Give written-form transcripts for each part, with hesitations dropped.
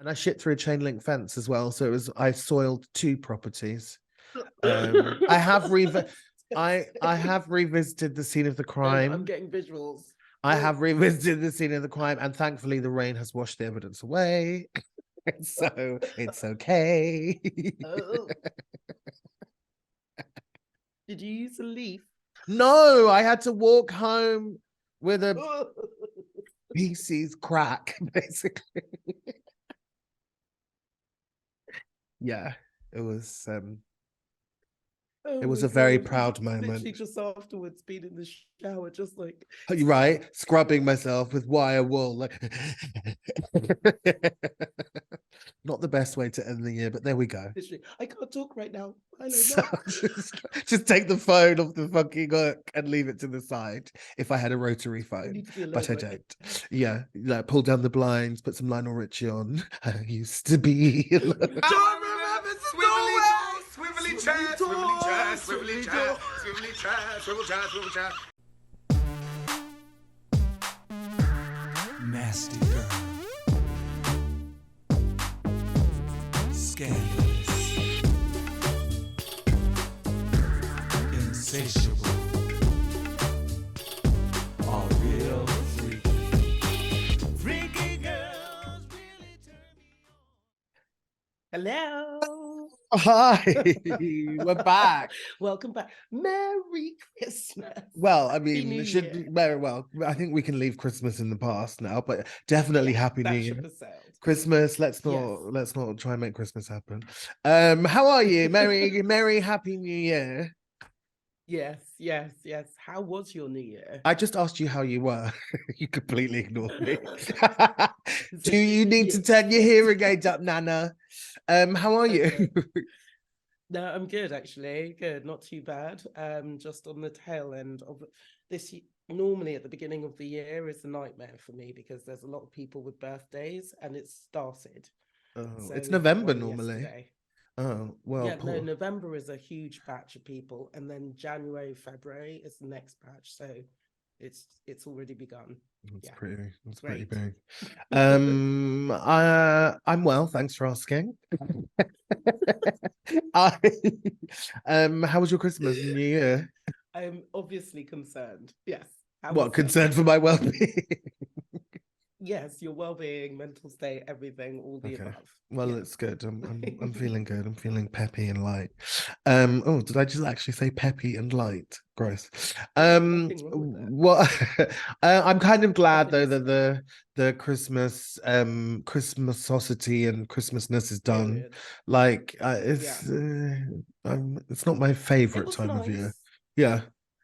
And I shit through a chain link fence as well. So I soiled 2 properties. I have I have revisited the scene of the crime. I'm getting visuals. I have revisited the scene of the crime, and thankfully the rain has washed the evidence away. So it's okay. Oh. Did you use a leaf? No, I had to walk home with a PC's crack, basically. Yeah, it was it was a very proud moment. Literally just afterwards, being in the shower, just like right, scrubbing myself with wire wool, like not the best way to end the year, but there we go. Literally, I can't talk right now. So just take the phone off the fucking hook and leave it to the side. If I had a rotary phone, but I don't. Yeah, like pull down the blinds, put some Lionel Richie on. I used to be. Swivelly chair, swivelly chair, swivelly chair, swivelly chair, swivel chair, swivel chair. Nasty girl. Scandalous. Insatiable. A real freak. Freaky girls really turn me on. Hello. Hi, we're back. Welcome back. Merry Christmas. Well, I mean, New it should Year. be very well. I think we can leave Christmas in the past now, but definitely Happy New Year. Christmas. Let's not try and make Christmas happen. How are you? Merry Happy New Year. Yes. How was your New Year? I just asked you how you were. You completely ignored me. Do you need to turn your hearing aids up, Nana? How are you? No, I'm good actually. Good, not too bad. Just on the tail end of this. Normally, at the beginning of the year is a nightmare for me because there's a lot of people with birthdays, and it's started. Oh, So it's November normally. Yesterday. Oh, well. Yeah, no, November is a huge batch of people, and then January, February is the next batch. So it's already begun. That's pretty big. I'm well, thanks for asking. How was your Christmas and New Year? I'm obviously concerned. Yes. What, concerned for my well-being? Yes, your well-being, mental state, everything, all the above. Well, it's good. I'm feeling good. I'm feeling peppy and light. Oh, did I just actually say peppy and light? Gross. What? I'm kind of glad though that the Christmas Christmasosity and Christmasness is done. Period. Like it's not my favorite time of year. Yeah.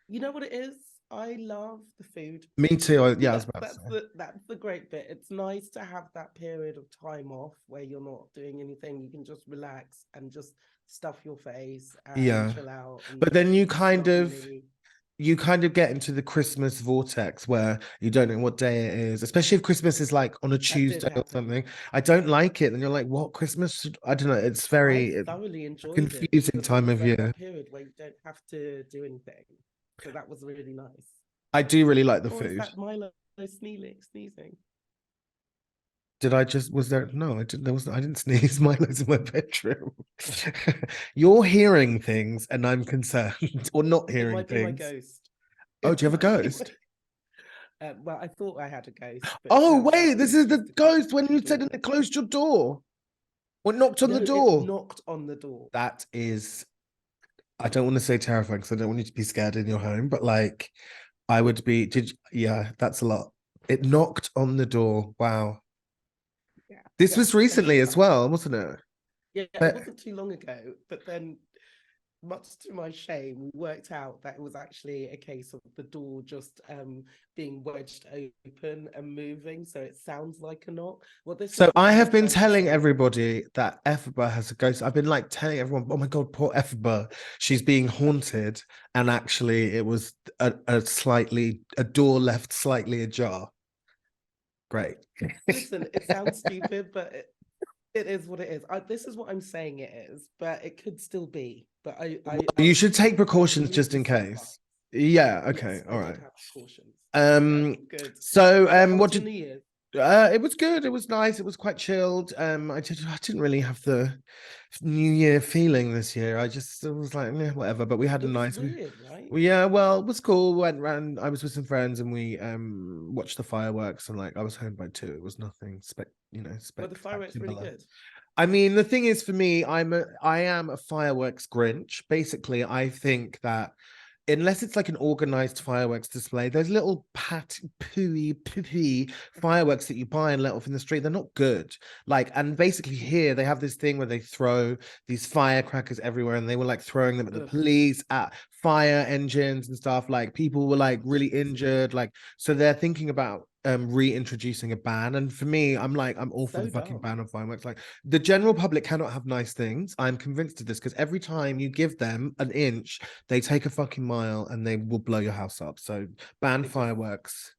You know what it is? I love the food. Me too. I was about that's to say. that's the great bit. It's nice to have that period of time off where you're not doing anything. You can just relax and just stuff your face and chill out. But then you kind of get into the Christmas vortex where you don't know what day it is, especially if Christmas is like on a Tuesday or something. I don't like it. And you're like, what Christmas? I don't know. It's very thoroughly enjoyed confusing time of year. Period where you don't have to do anything. So that was really nice. I do really like the food. Is that Milo sneezing? Did I just, was there? No, I didn't. I didn't sneeze. Milo's in my bedroom. You're hearing things and I'm concerned, or not hearing things. It might be my ghost. Oh, do you have a ghost? Well, I thought I had a ghost. Oh, wait, this is the ghost when you said it closed your door. Or knocked on the door. It knocked on the door. That is, I don't want to say terrifying because I don't want you to be scared in your home, but like, I would be, that's a lot. It knocked on the door. Wow. Yeah. This was recently as well, wasn't it? Yeah, it wasn't too long ago, but then much to my shame, we worked out that it was actually a case of the door just being wedged open and moving, so it sounds like a knock. So I have been telling everybody that Efba has a ghost. I've been like telling everyone, oh my god, poor Efba, she's being haunted, and actually it was a door left slightly ajar. Great. Listen, it sounds stupid, but it is what it is. This is what I'm saying it is, but it could still be. But you should take precautions just in case. Yeah. Okay. All right. Good. So what did? It was good. It was nice. It was quite chilled. I didn't really have the New Year feeling this year. It was like, whatever. But we had a It was nice. weird, right? Yeah, well, it was cool. Went round. I was with some friends and we watched the fireworks and like I was home by 2. It was nothing Were the fireworks really spectacular. good? I mean, the thing is, for me, I am a fireworks Grinch. Basically, I think that unless it's like an organized fireworks display, those little poopy fireworks that you buy and let off in the street, they're not good. Like, and basically here they have this thing where they throw these firecrackers everywhere, and they were like throwing them at the Ugh. police, at fire engines and stuff. Like people were like really injured. Like, so they're thinking about reintroducing a ban. And for me, I'm all for So the fucking dumb. ban of fireworks. Like the general public cannot have nice things. I'm convinced of this because every time you give them an inch, they take a fucking mile and they will blow your house up. So ban It just fireworks.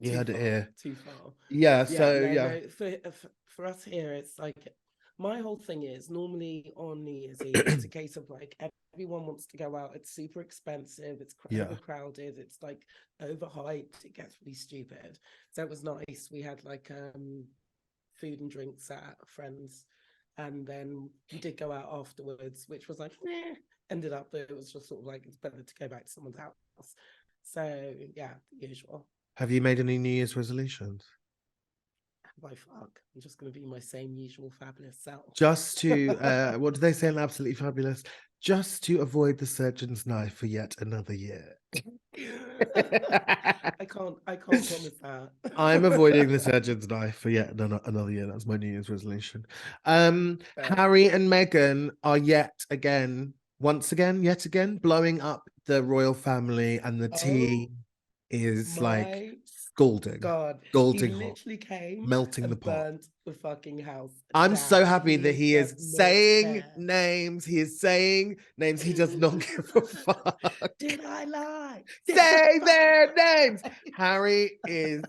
You too heard it far, here. too far. Yeah. Yeah, So no, yeah. no. For us here, it's like my whole thing is normally on New Year's Eve, it's a case of like everyone wants to go out. It's super expensive. It's Yeah. overcrowded. It's like overhyped. It gets really stupid. So it was nice. We had like food and drinks at friends, and then we did go out afterwards, which was like ended up that it was just sort of like it's better to go back to someone's house. So yeah, the usual. Have you made any New Year's resolutions? By fuck, I'm just going to be my same usual fabulous self. Just to what do they say in Absolutely Fabulous? Just to avoid the surgeon's knife for yet another year. I can't promise that. I'm avoiding the surgeon's knife for yet another year. That's my New Year's resolution. Harry and Meghan are yet again, blowing up the royal family, and the tea is like My scalding, God, he scalding hot, literally came melting the and pot. burnt the fucking house I'm so down. happy that he does is not saying care. names. He is saying names. He does not give a fuck. Did I lie? Say their names. Harry is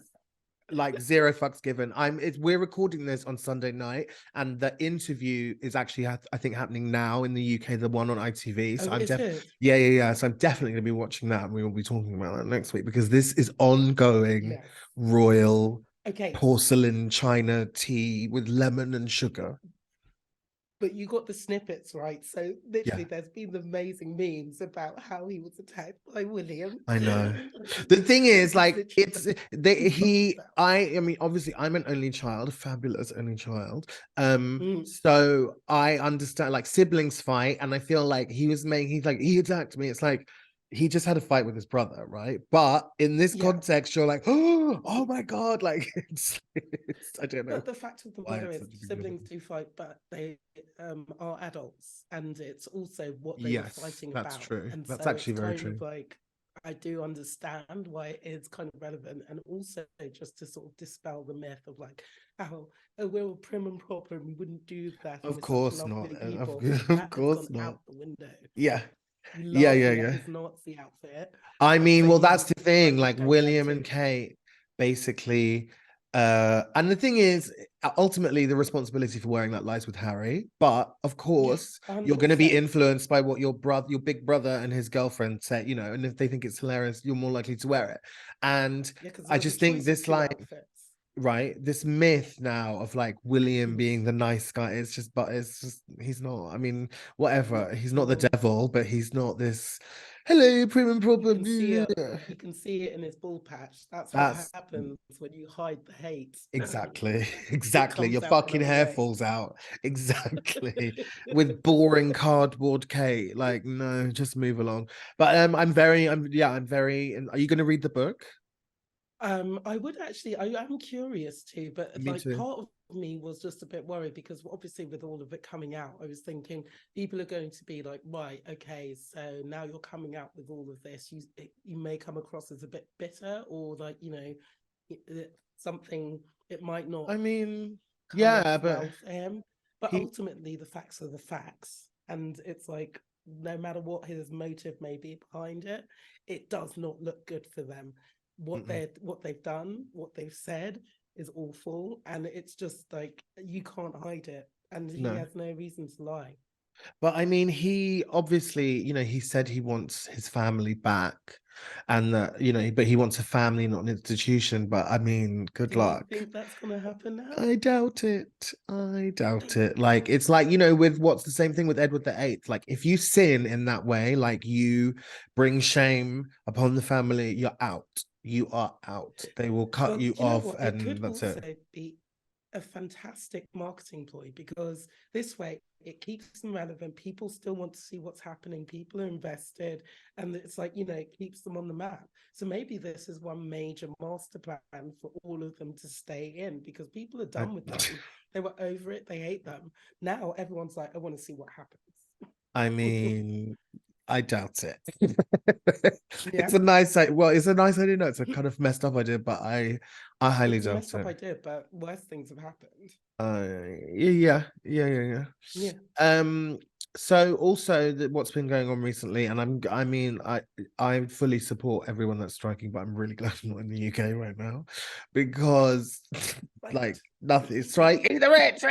like zero fucks given. We're recording this on Sunday night, and the interview is actually I think happening now in the UK, the one on ITV. So Oh, is it? yeah. So I'm definitely going to be watching that, and we will be talking about that next week because this is ongoing Yes. royal Okay. porcelain china tea with lemon and sugar. But you got the snippets right. So literally, there's been amazing memes about how he was attacked by William. I know. The thing is, like, literally I mean, obviously, I'm an only child, a fabulous only child. So I understand, like, siblings fight, and I feel like he attacked me. It's like he just had a fight with his brother, right? But in this context, you're like, oh my god, like I don't know. But the fact of the matter is, siblings do fight, but they are adults, and it's also what they were fighting about. That's true. And That's so actually it's very kind true. of like I do understand why it is kind of relevant, and also just to sort of dispel the myth of like, oh, we're all prim and proper, and we wouldn't do that. Of course not. Of course not. Out the window. Yeah. Yeah. His Nazi outfit. I mean, well, that's the thing. kind of Like going William back and to- Kate, basically. And the thing is, ultimately, the responsibility for wearing that lies with Harry. But of course, you're going to be 100%. influenced by what your big brother and his girlfriend say, you know. And if they think it's hilarious, you're more likely to wear it. And I just think this, like, outfits. right, this myth now of like William being the nice guy, it's just he's not. I mean, whatever, he's not the devil, but he's not this hello prim and proper. You can see it in his ball patch. That's what happens when you hide the hate. Exactly your comes out fucking another hair way. falls out exactly with boring cardboard Kate. Like, no, just move along. But I'm very are you going to read the book? I would actually, I am curious too, but Me like too. part of me was just a bit worried because obviously with all of it coming out, I was thinking people are going to be like, right, okay, so now you're coming out with all of this, you may come across as a bit bitter, or like, you know, something, it might not. I mean, come yeah, off but well for him. But ultimately, the facts are the facts, and it's like no matter what his motive may be behind it, it does not look good for them. What they've done, what they've said is awful, and it's just like you can't hide it, and he has no reason to lie. But I mean, he obviously, he said he wants his family back, and that, but he wants a family, not an institution. But I mean, good Do you luck. think that's going to happen now? I doubt it. I doubt it. Like, it's like, with what's the same thing with Edward the Eighth. Like, if you sin in that way, like you bring shame upon the family, you're out. You are out. They will cut Well, you do you know off, what? It and could that's also it. be a fantastic marketing ploy because this way it keeps them relevant. People still want to see what's happening. People are invested, and it's like, it keeps them on the map. So maybe this is one major master plan for all of them to stay in because people are done with them. They were over it. They hate them. Now everyone's like, I want to see what happens. I mean, I doubt it. Yeah. It's a nice, it's a nice idea. No, it's a kind of messed up idea, but I highly It's a doubt messed up it. idea, but worse things have happened. Yeah. Yeah. So also what's been going on recently, and I fully support everyone that's striking, but I'm really glad I'm not in the UK right now because like Right. nothing is striking the rich.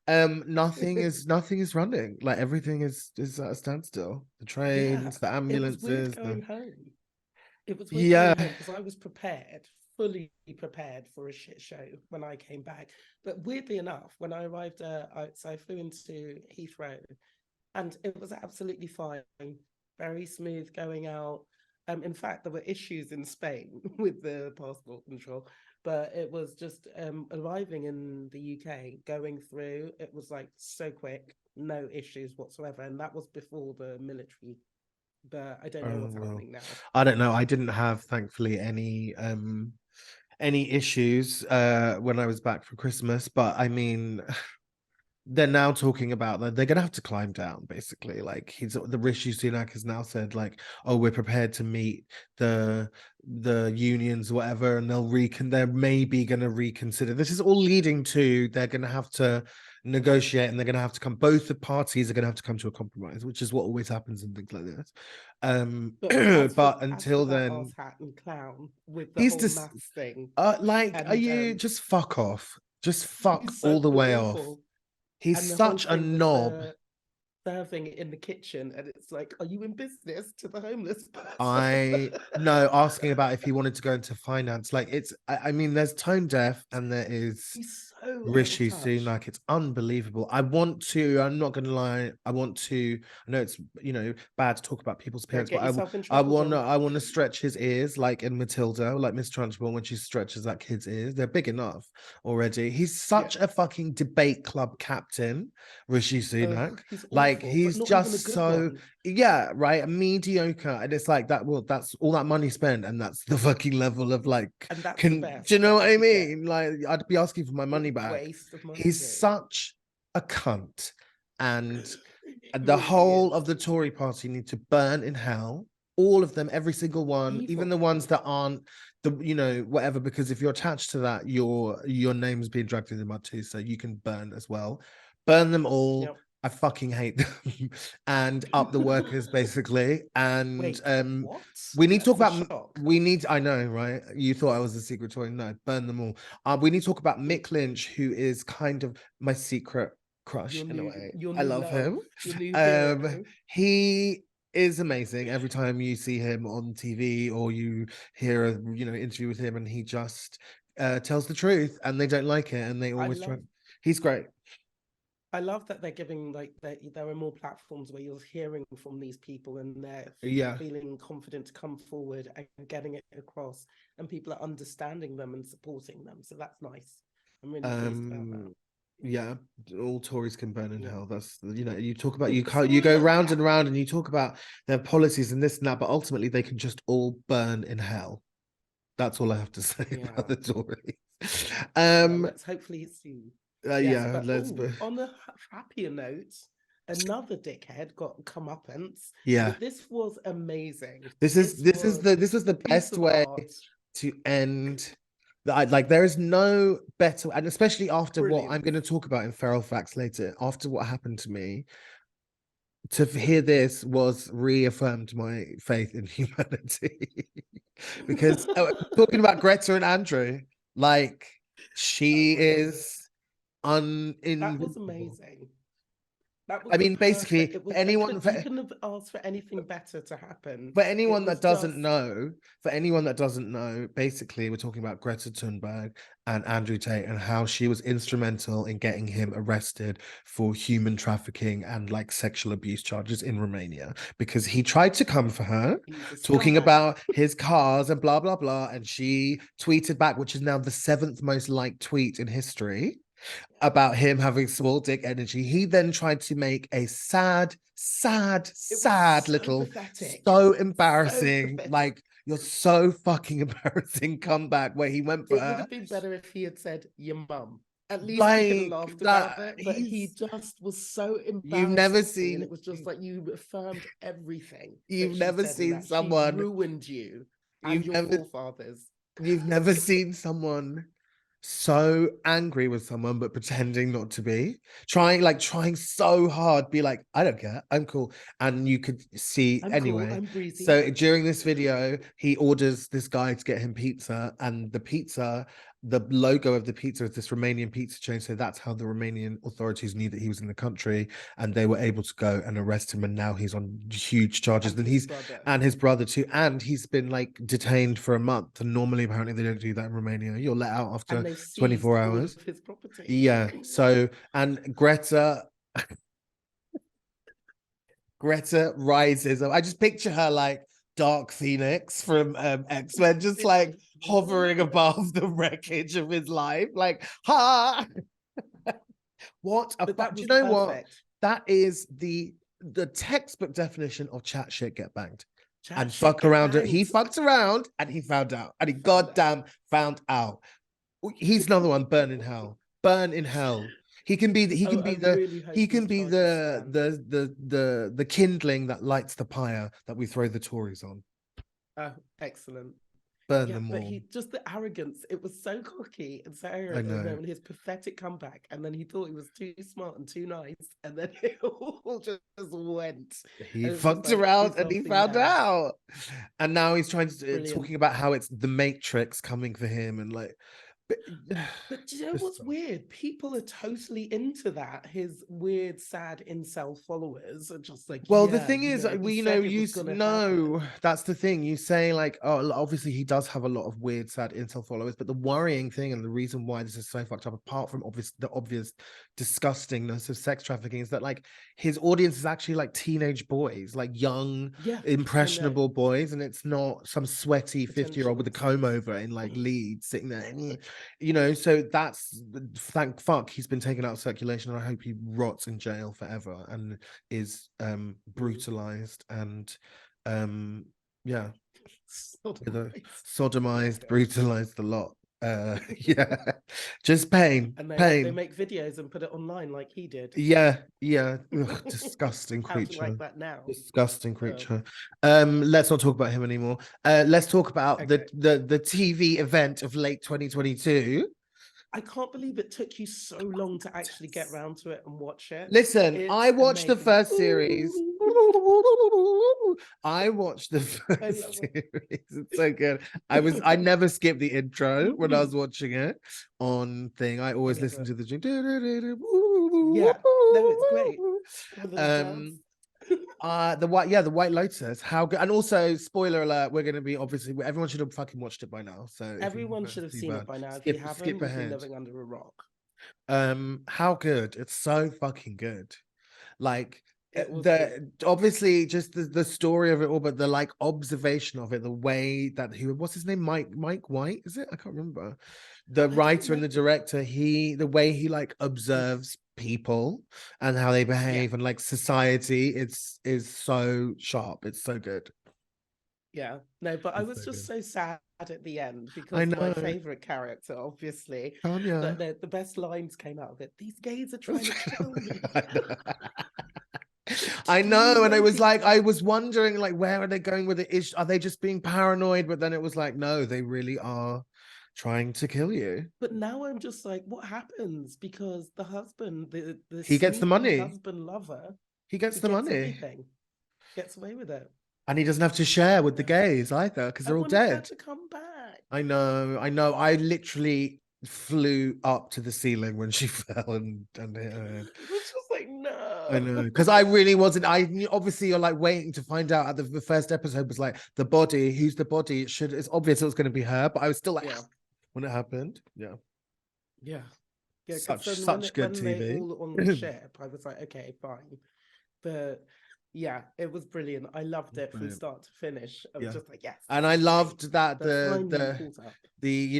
Nothing is running. Like everything is at a standstill. The Yeah. trains, the It was weird ambulances, going home. It was weird yeah. going home because I was prepared, fully prepared for a shit show when I came back. But weirdly enough, when I arrived, so I flew into Heathrow, and it was absolutely fine, very smooth going out. In fact, there were issues in Spain with the passport control, but it was just arriving in the UK, going through. It was like so quick, no issues whatsoever, and that was before the military. But I don't know Oh, what's well, happening now. I don't know. I didn't have, thankfully, any issues when I was back for Christmas, but I mean, they're now talking about that they're gonna have to climb down, basically. Like the Rishi Sunak has now said, like, oh, we're prepared to meet the unions, whatever, and they're maybe gonna reconsider. This is all leading to they're gonna have to negotiate, and they're gonna have to come. Both the parties are gonna have to come to a compromise, which is what always happens in things like this. But As for until that then, ass hat and clown with the he's whole just maths thing, like, are and you just fuck off? Just fuck he's so all the way off. awful. He's And the whole such a thing with knob. the serving in the kitchen, and it's like, are you in business to the homeless person? I know, asking about if he wanted to go into finance. Like I mean, there's tone deaf and there is He's so out of Rishi touch. Sunak. It's unbelievable. I'm not gonna lie. I know it's bad to talk about people's Don't appearance, but get yourself in I trouble, wanna John. I wanna stretch his ears like in Matilda, like Miss Trunchbull when she stretches that kid's ears. They're big enough already. He's Yeah. such a fucking debate club captain, Rishi Sunak. He's Like awful, but he's not even a just good so, one. yeah, right, mediocre. And it's like that. Well, that's all that money spent, and that's the fucking level of like. And that's the Can do you best know that what you I could get. mean? Like I'd be asking for my What money back. waste of money. He's such a cunt, and It the really whole is. of the Tory party need to burn in hell. All of them, every single one, even the ones Evil. that aren't whatever. Because if you're attached to that, your name's being dragged through the mud too, so you can burn as well. Burn them all. Yep. I fucking hate them, and up the workers basically. And Wait, what? we need to talk That's a about. shock. I know, right? You thought I was a secret Tory. No, burn them all. We need to talk about Mick Lynch, who is kind of my secret crush in a way. Your I new love love, him. your new Um, hero. he is amazing. Every time you see him on TV or you hear a interview with him, and he just tells the truth, and they don't like it, and they I always try. love He's great. I love that they're giving like there are more platforms where you're hearing from these people and they're Yeah. feeling confident to come forward and getting it across, and people are understanding them and supporting them. So that's nice. I'm really pleased about that. Yeah, all Tories can burn in Yeah. hell. That's you talk about you Slow go round down. and round and you talk about their policies and this and that, but ultimately they can just all burn in hell. That's all I have to say Yeah. about the Tories. Well, let's hopefully see. Yes, Yeah, but let's on a happier note, another dickhead got comeuppance. yeah. But this was amazing. This was the piece best of way art. to end. Like there is no better, and especially after what I'm Brilliant. going to talk about in Feral Facts later, after what happened to me, to hear this was reaffirmed my faith in humanity. Because talking about Greta and Andrew, like she Oh my God. is That was uninvincible. amazing. That was I the mean, basically, perfect. It for was anyone, you couldn't have asked for anything better to happen. for It anyone was that doesn't just know, for anyone that doesn't know, basically, we're talking about Greta Thunberg and Andrew Tate and how she was instrumental in getting him arrested for human trafficking and like sexual abuse charges in Romania because he tried to come for her, he's a talking scumbag. about his cars and blah blah blah, and she tweeted back, which is now the 7th most liked tweet in history, about him having small dick energy. He then tried to make a sad, sad, It was sad so little, pathetic. so So embarrassing, pathetic. like you're so fucking embarrassing comeback where he went for It would her. have been better if he had said your mum. At least we could have Like laughed that, about it, but he just was so you've never embarrassing, and seen, it was just like you affirmed everything that you've she never said in seen that. She someone, ruined you and you've your never, forefathers. you've never seen someone so angry with someone but pretending not to be, trying so hard, be like, I don't care, I'm cool. And you could see I'm cool, anyway. I'm breezy. So during this video, he orders this guy to get him pizza, and the pizza, the logo of the pizza is this Romanian pizza chain. So that's how the Romanian authorities knew that he was in the country, and they were able to go and arrest him. And now he's on huge charges. And Then his he's brother. and his brother too, and he's been like detained for a month. And normally, apparently, they don't do that in Romania. You're let out after And they seized 24 all hours. of his property. Yeah. So, and Greta rises up. I just picture her like Dark Phoenix from X-Men, just like hovering above the wreckage of his life. Like, ha! What a But that do you was know what? perfect. That is the textbook definition of chat shit get banged. Chat And shit, fuck get around it. He banged. fucked around and he found out. And he Found out. goddamn found out. He's another one, burn in hell. Burn in hell. He can be I really hope he can he's be tried to stand. the kindling that lights the pyre that we throw the Tories on. Oh, excellent. Burn Yeah, them but all. he just the arrogance. It was so cocky and so I arrogant. know. And his pathetic comeback, and then he thought he was too smart and too nice, and then it all just went. He And it was just fucked like, around this and he lovely found man. out. And now he's trying to Brilliant. talking about how it's the Matrix coming for him and like. But do you know Just what's stop. weird? People are totally into that. His weird, sad incel followers are just like, Well, the yeah, thing is, he we said know it you was gonna know happen. that's the thing. You say like, oh, obviously he does have a lot of weird, sad incel followers, but the worrying thing and the reason why this is so fucked up, apart from the obvious disgustingness of sex trafficking, is that like his audience is actually like teenage boys, like young, Yeah, I know. impressionable boys, and it's not some sweaty 50-year-old with a comb Potential over in like Leeds sitting there, you know. So that's thank fuck he's been taken out of circulation, and I hope he rots in jail forever and is brutalized and yeah, with a sodomized, brutalized a lot. Yeah, just pain, And they pain. make videos and put it online like he did. Yeah. Ugh, disgusting How do you creature. like that now? Disgusting creature. Let's not talk about him anymore. Let's talk about Okay. the TV event of late 2022. I can't believe it took you so long to actually get round to it and watch it. Listen, It's I watched the amazing. first series. I watched the I first love it. series. It's so good. I never skipped the intro when I was watching it on thing. I always never. listened to the Yeah, no, it's great. With the dance. the White Lotus. How good! And also, spoiler alert: we're going to be obviously everyone should have fucking watched it by now. So if you Everyone should have too seen bad, it by now. If skip you haven't, skip you've been ahead. living under a rock. How good! It's so fucking good. Like It was obviously just the story of it all, but the like observation of it, the way that what's his name, Mike White, is it? I can't remember. The writer and the director, the way he like observes people and how they behave and like society, is so sharp. It's so good. Yeah, no, but I It's was so just good. so sad at the end I because my know. favorite character, obviously, Tanya. the best lines came out of it. These gays are trying to kill me. I Do know, you and I know was these like, I was wondering, like, where are they going with it? Are they just being paranoid? But then it was like, no, they really are trying to kill you. But now I'm just like, what happens? Because the husband, the He gets the sneaky money. husband lover, He gets who the gets money, everything, gets away with it. and he doesn't have to share with the Yeah. gays either because I they're all wanted her dead. to come back. I know. I literally flew up to the ceiling when she fell and hit her head. It was just like, no. I know, because I really wasn't. Obviously you're like waiting to find out. At the first episode was like the body. Who's the body? It's obvious it was going to be her, but I was still like, Yeah. when it happened, yeah. Yeah. Yeah, 'cause Such then such good when they TV. all on the ship, I was like, okay, fine. But yeah, it was brilliant. I loved it from Brilliant. start to finish. I was Yeah. just like, yes. And this I is great. loved that Finally the pulled up. the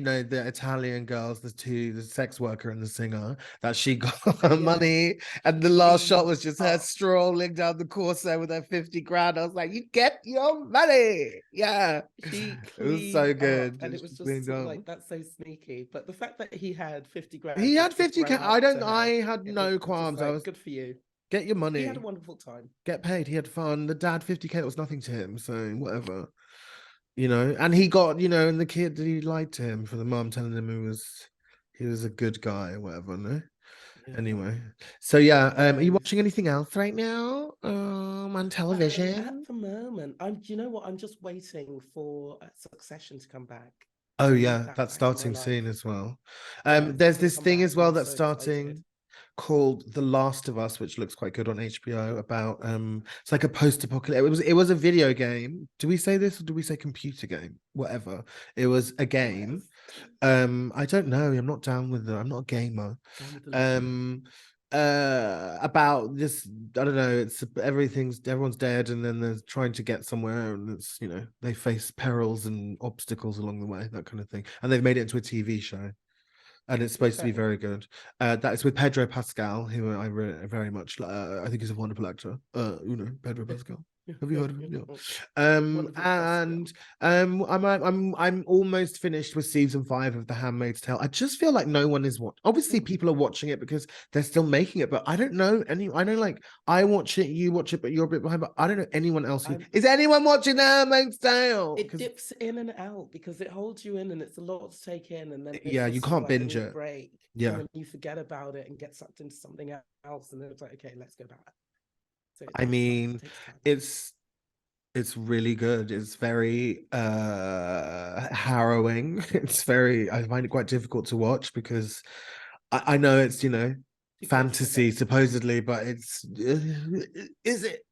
Italian girls, the sex worker and the singer, that she got Yeah. her money, and the last shot was just her Oh. strolling down the Corso with her 50 grand. I was like, you get your money. Yeah. She It was so cleaned good. up, and it was She just cleaned sort of up. like, that's so sneaky. But the fact that he had 50 grand, He had just to 50K. throw out to her, I had it no was just qualms. I like, was good for you. get your He money. had a wonderful time. Get paid. He had fun. The dad 50K was nothing to him, so whatever. You know, and he got, and the kid, he lied to him for the mom telling him he was a good guy or whatever, no? Yeah. Anyway. So yeah, are you Nice. watching anything else right now? On television? At the moment, do you know what? I'm just waiting for Succession to come back. Oh I need yeah, that that's back in my starting soon life. as well. Yeah, There's to this come thing back. as well I'm that's so starting excited. called The Last of Us, which looks quite good on HBO about it's like a post-apocalyptic. It was a video game. Do we say this or do we say computer game? Whatever. It was a game. I don't know. I'm not down with I'm not a gamer. Down with the lizard. About this, I don't know, it's everyone's dead and then they're trying to get somewhere and it's they face perils and obstacles along the way, that kind of thing, and they've made it into a TV show and it's supposed to be Okay. very good. That is with Pedro Pascal, who I very much I think he's a wonderful actor. Pedro Pascal. Have you heard of him? Yeah. Wonderful Pascal. And I'm almost finished with season 5 of The Handmaid's Tale. I just feel like no one is watching. Obviously, people are watching it because they're still making it, but I don't know any. I know, like, I watch it, you watch it, but you're a bit behind. But I don't know anyone else who is anyone watching The Handmaid's Tale. It dips in and out because it holds you in, and it's a lot to take in, and then it's yeah, you just can't like binge a it. break. Yeah, and then you forget about it and get sucked into something else, and then it's like, okay, let's go back. So I mean, it's really good. It's very harrowing. I find it quite difficult to watch because I know it's fantasy supposedly, but it's is it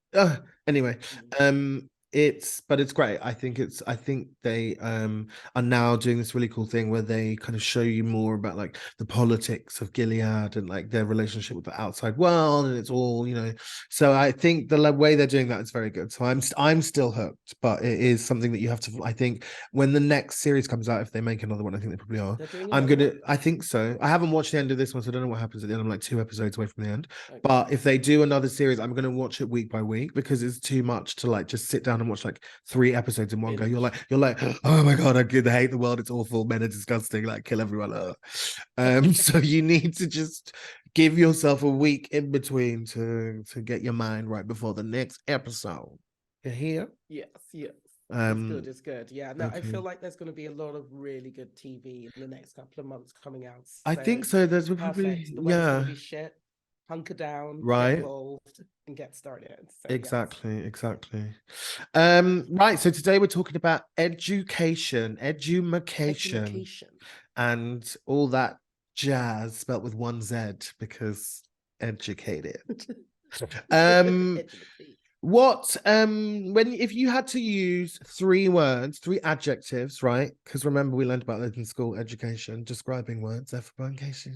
anyway. But it's great. I think they are now doing this really cool thing where they kind of show you more about like the politics of Gilead and like their relationship with the outside world, and it's all so I think the way they're doing that is very good. So I'm still hooked, but it is something that you have to, I think, when the next series comes out, if they make another one, I think they probably are. I think so. I haven't watched the end of this one, so I don't know what happens at the end. I'm like 2 episodes away from the end. Okay. But if they do another series, I'm gonna watch it week by week because it's too much to like just sit down and watch like 3 episodes in one go. You're like, oh my god, I hate the world, it's awful, men are disgusting, like kill everyone. So you need to just give yourself a week in between to get your mind right before the next episode. You hear? Yes. It's good. Yeah, no, okay. I feel like there's going to be a lot of really good TV in the next couple of months coming out. So I think so. There's probably the one's going to be shit. Hunker down, right? Get involved, and get started. So, exactly. Right. So today we're talking about edumacation, and all that jazz spelt with 1 Z because educated. What if you had to use 3 adjectives, right? Because remember we learned about that in school, education, describing words, in case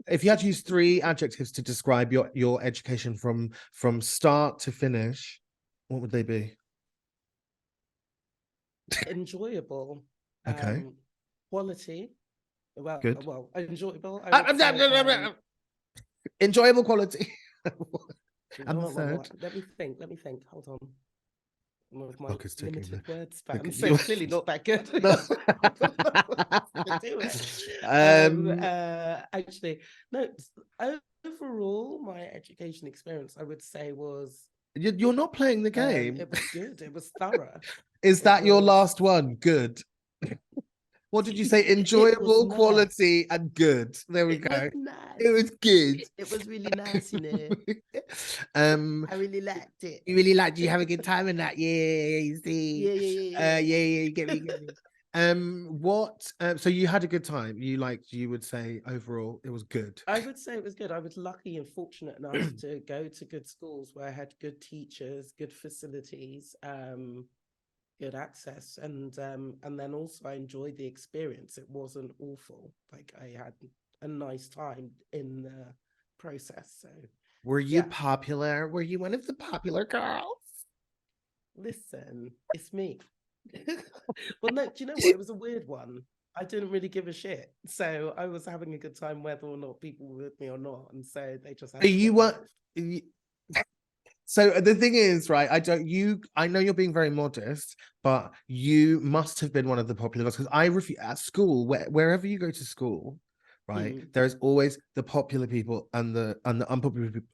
if you had to use 3 adjectives to describe your education from start to finish, what would they be? Enjoyable. Okay. Quality. Good. Well, enjoyable. Enjoyable, quality. And the third. Let me think. Hold on. With my limited word span, so clearly not that good. Actually, no. Overall, my education experience, I would say, was. You're not playing the game. It was good. It was thorough. Is that your last one? Good. What did you say? Enjoyable, quality, and good. There we go. Nice. It was good. It was really nice, I really liked it. You really liked it? You have a good time in that? Yeah, you see. Yeah. You get me. What? So you had a good time. You would say overall it was good. I would say it was good. I was lucky and fortunate enough to go to good schools where I had good teachers, good facilities, good access, and then also I enjoyed the experience. It wasn't awful. Like I had a nice time in the process. So Were you yeah. popular? Were you one of the popular girls? Listen, it's me. Well, no, do you know what? It was a weird one. I didn't really give a shit. So I was having a good time whether or not people were with me or not. And so they just had to You get were. involved. So the thing is, right? I know you're being very modest, but you must have been one of the popular girls because I refuse at school, wherever you go to school, right? Mm. There's always the popular people and the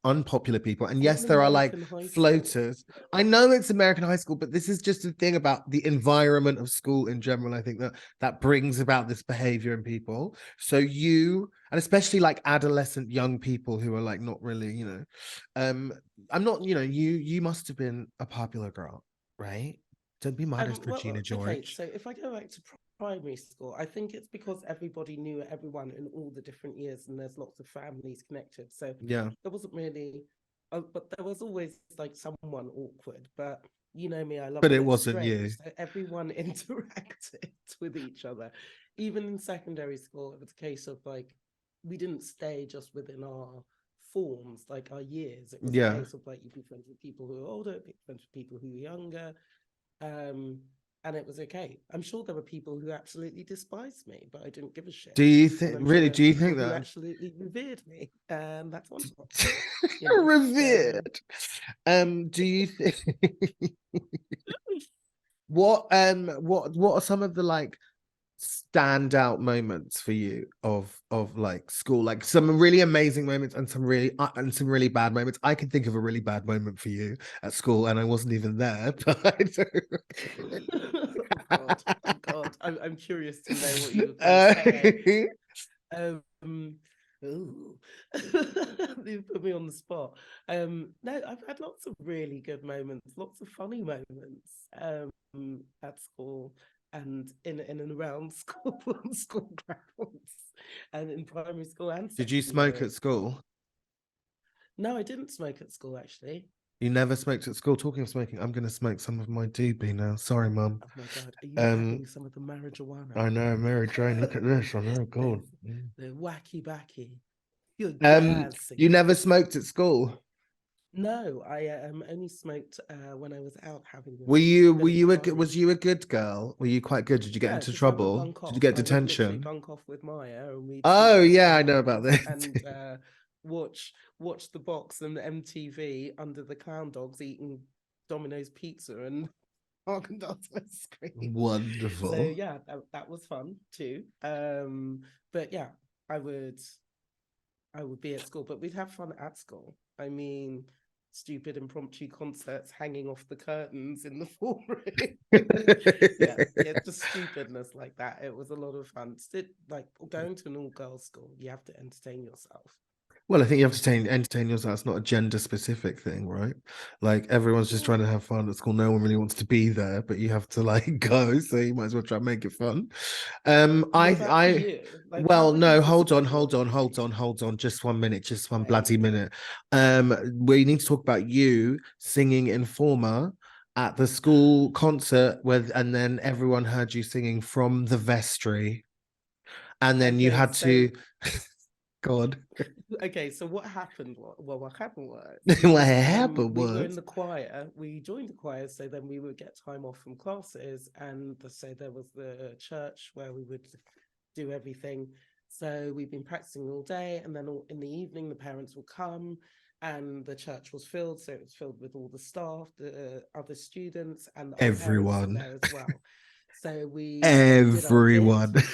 unpopular people. And It's yes, an there are like American high school. floaters. I know it's American high school, but this is just a thing about the environment of school in general. I think that brings about this behavior in people. So you, and especially like adolescent young people who are like not really, I'm not, you must have been a popular girl, right? Don't be modest, Regina George. Okay, so if I go back to primary school, I think it's because everybody knew everyone in all the different years, and there's lots of families connected. So Yeah. there wasn't really, but there was always like someone awkward. But you know me, I love. But a it bit wasn't strange, you. So everyone interacted with each other. Even in secondary school, it was a case of like we didn't stay just within our forms, like our years. It was a Yeah. case of like you be friends with people who are older, be friends with people who are younger. And it was okay. I'm sure there were people who absolutely despised me, but I didn't give a shit. Do you And think I'm really? sure Do you people think who that absolutely revered me, and that's wonderful. You know, so- revered? Do you think what are some of the like standout moments for you of like school, like some really amazing moments and some really bad moments? I can think of a really bad moment for you at school and I wasn't even there, but oh God, I'm curious to know what you were going to say. Ooh. You put me on the spot. No, I've had lots of really good moments, lots of funny moments at school and in and around school on school grounds and in primary school and Did you smoke secondary. at school? No, I didn't smoke at school actually. You never smoked at school? Talking of smoking, I'm gonna smoke some of my doobie now. Sorry, Mum. Oh my God, are you having some of the I marijuana? know, Mary Jane. Look at this. I know, God. The wacky backy. You're You jazzing. never smoked at school. No, I only smoked when I was out having a Were you bit of fun. was you a good girl? Were you quite good? Did you get Yeah, into because I would trouble? bunk Did off. you get I would literally detention? bunk off with Maya, and we'd Oh sneak into yeah, the I know about house this. and watch the box and the MTV under the clown dogs eating Domino's pizza and Haagen-Dazs ice cream. So Wonderful. yeah, that was fun too. But yeah, I would be at school, but we'd have fun at school. I mean, stupid impromptu concerts hanging off the curtains in the form room. yeah, just stupidness like that. It was a lot of fun. Like going to an all-girls school, you have to entertain yourself. Well, I think you have to entertain yourself. It's not a gender specific thing, right? Like everyone's just trying to have fun at school. No one really wants to be there, but you have to like go, so you might as well try and make it fun. What about for I you? Like, how well, would no, you hold on, describe your education? hold on, just 1 minute, just one Okay. bloody minute. We need to talk about you singing Informer at the school concert and then everyone heard you singing From the Vestry, and then you Okay, had to God. Okay, so what happened? What happened was What happened we were was in the choir. We joined the choir, so then we would get time off from classes, and so there was the church where we would do everything. So we've been practicing all day, and then in the evening, the parents will come, and the church was filled. So it was filled with all the staff, the other students, and our parents everyone. were there as well. So we did our Everyone. bit.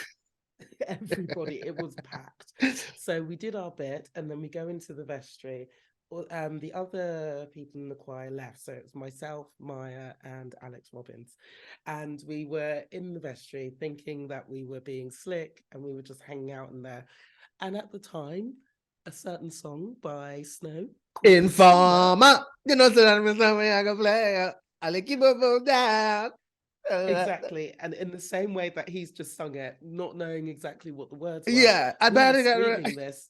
Everybody, it was packed. So we did our bit, and then we go into the vestry. The other people in the choir left, so it was myself, Maya, and Alex Robbins, and we were in the vestry thinking that we were being slick, and we were just hanging out in there. And at the time, a certain song by Snow called Informer. You know, so that means I can play. I'll keep it down. Exactly. And in the same way that he's just sung it, not knowing exactly what the words were, Yeah, I we were better get screaming right. this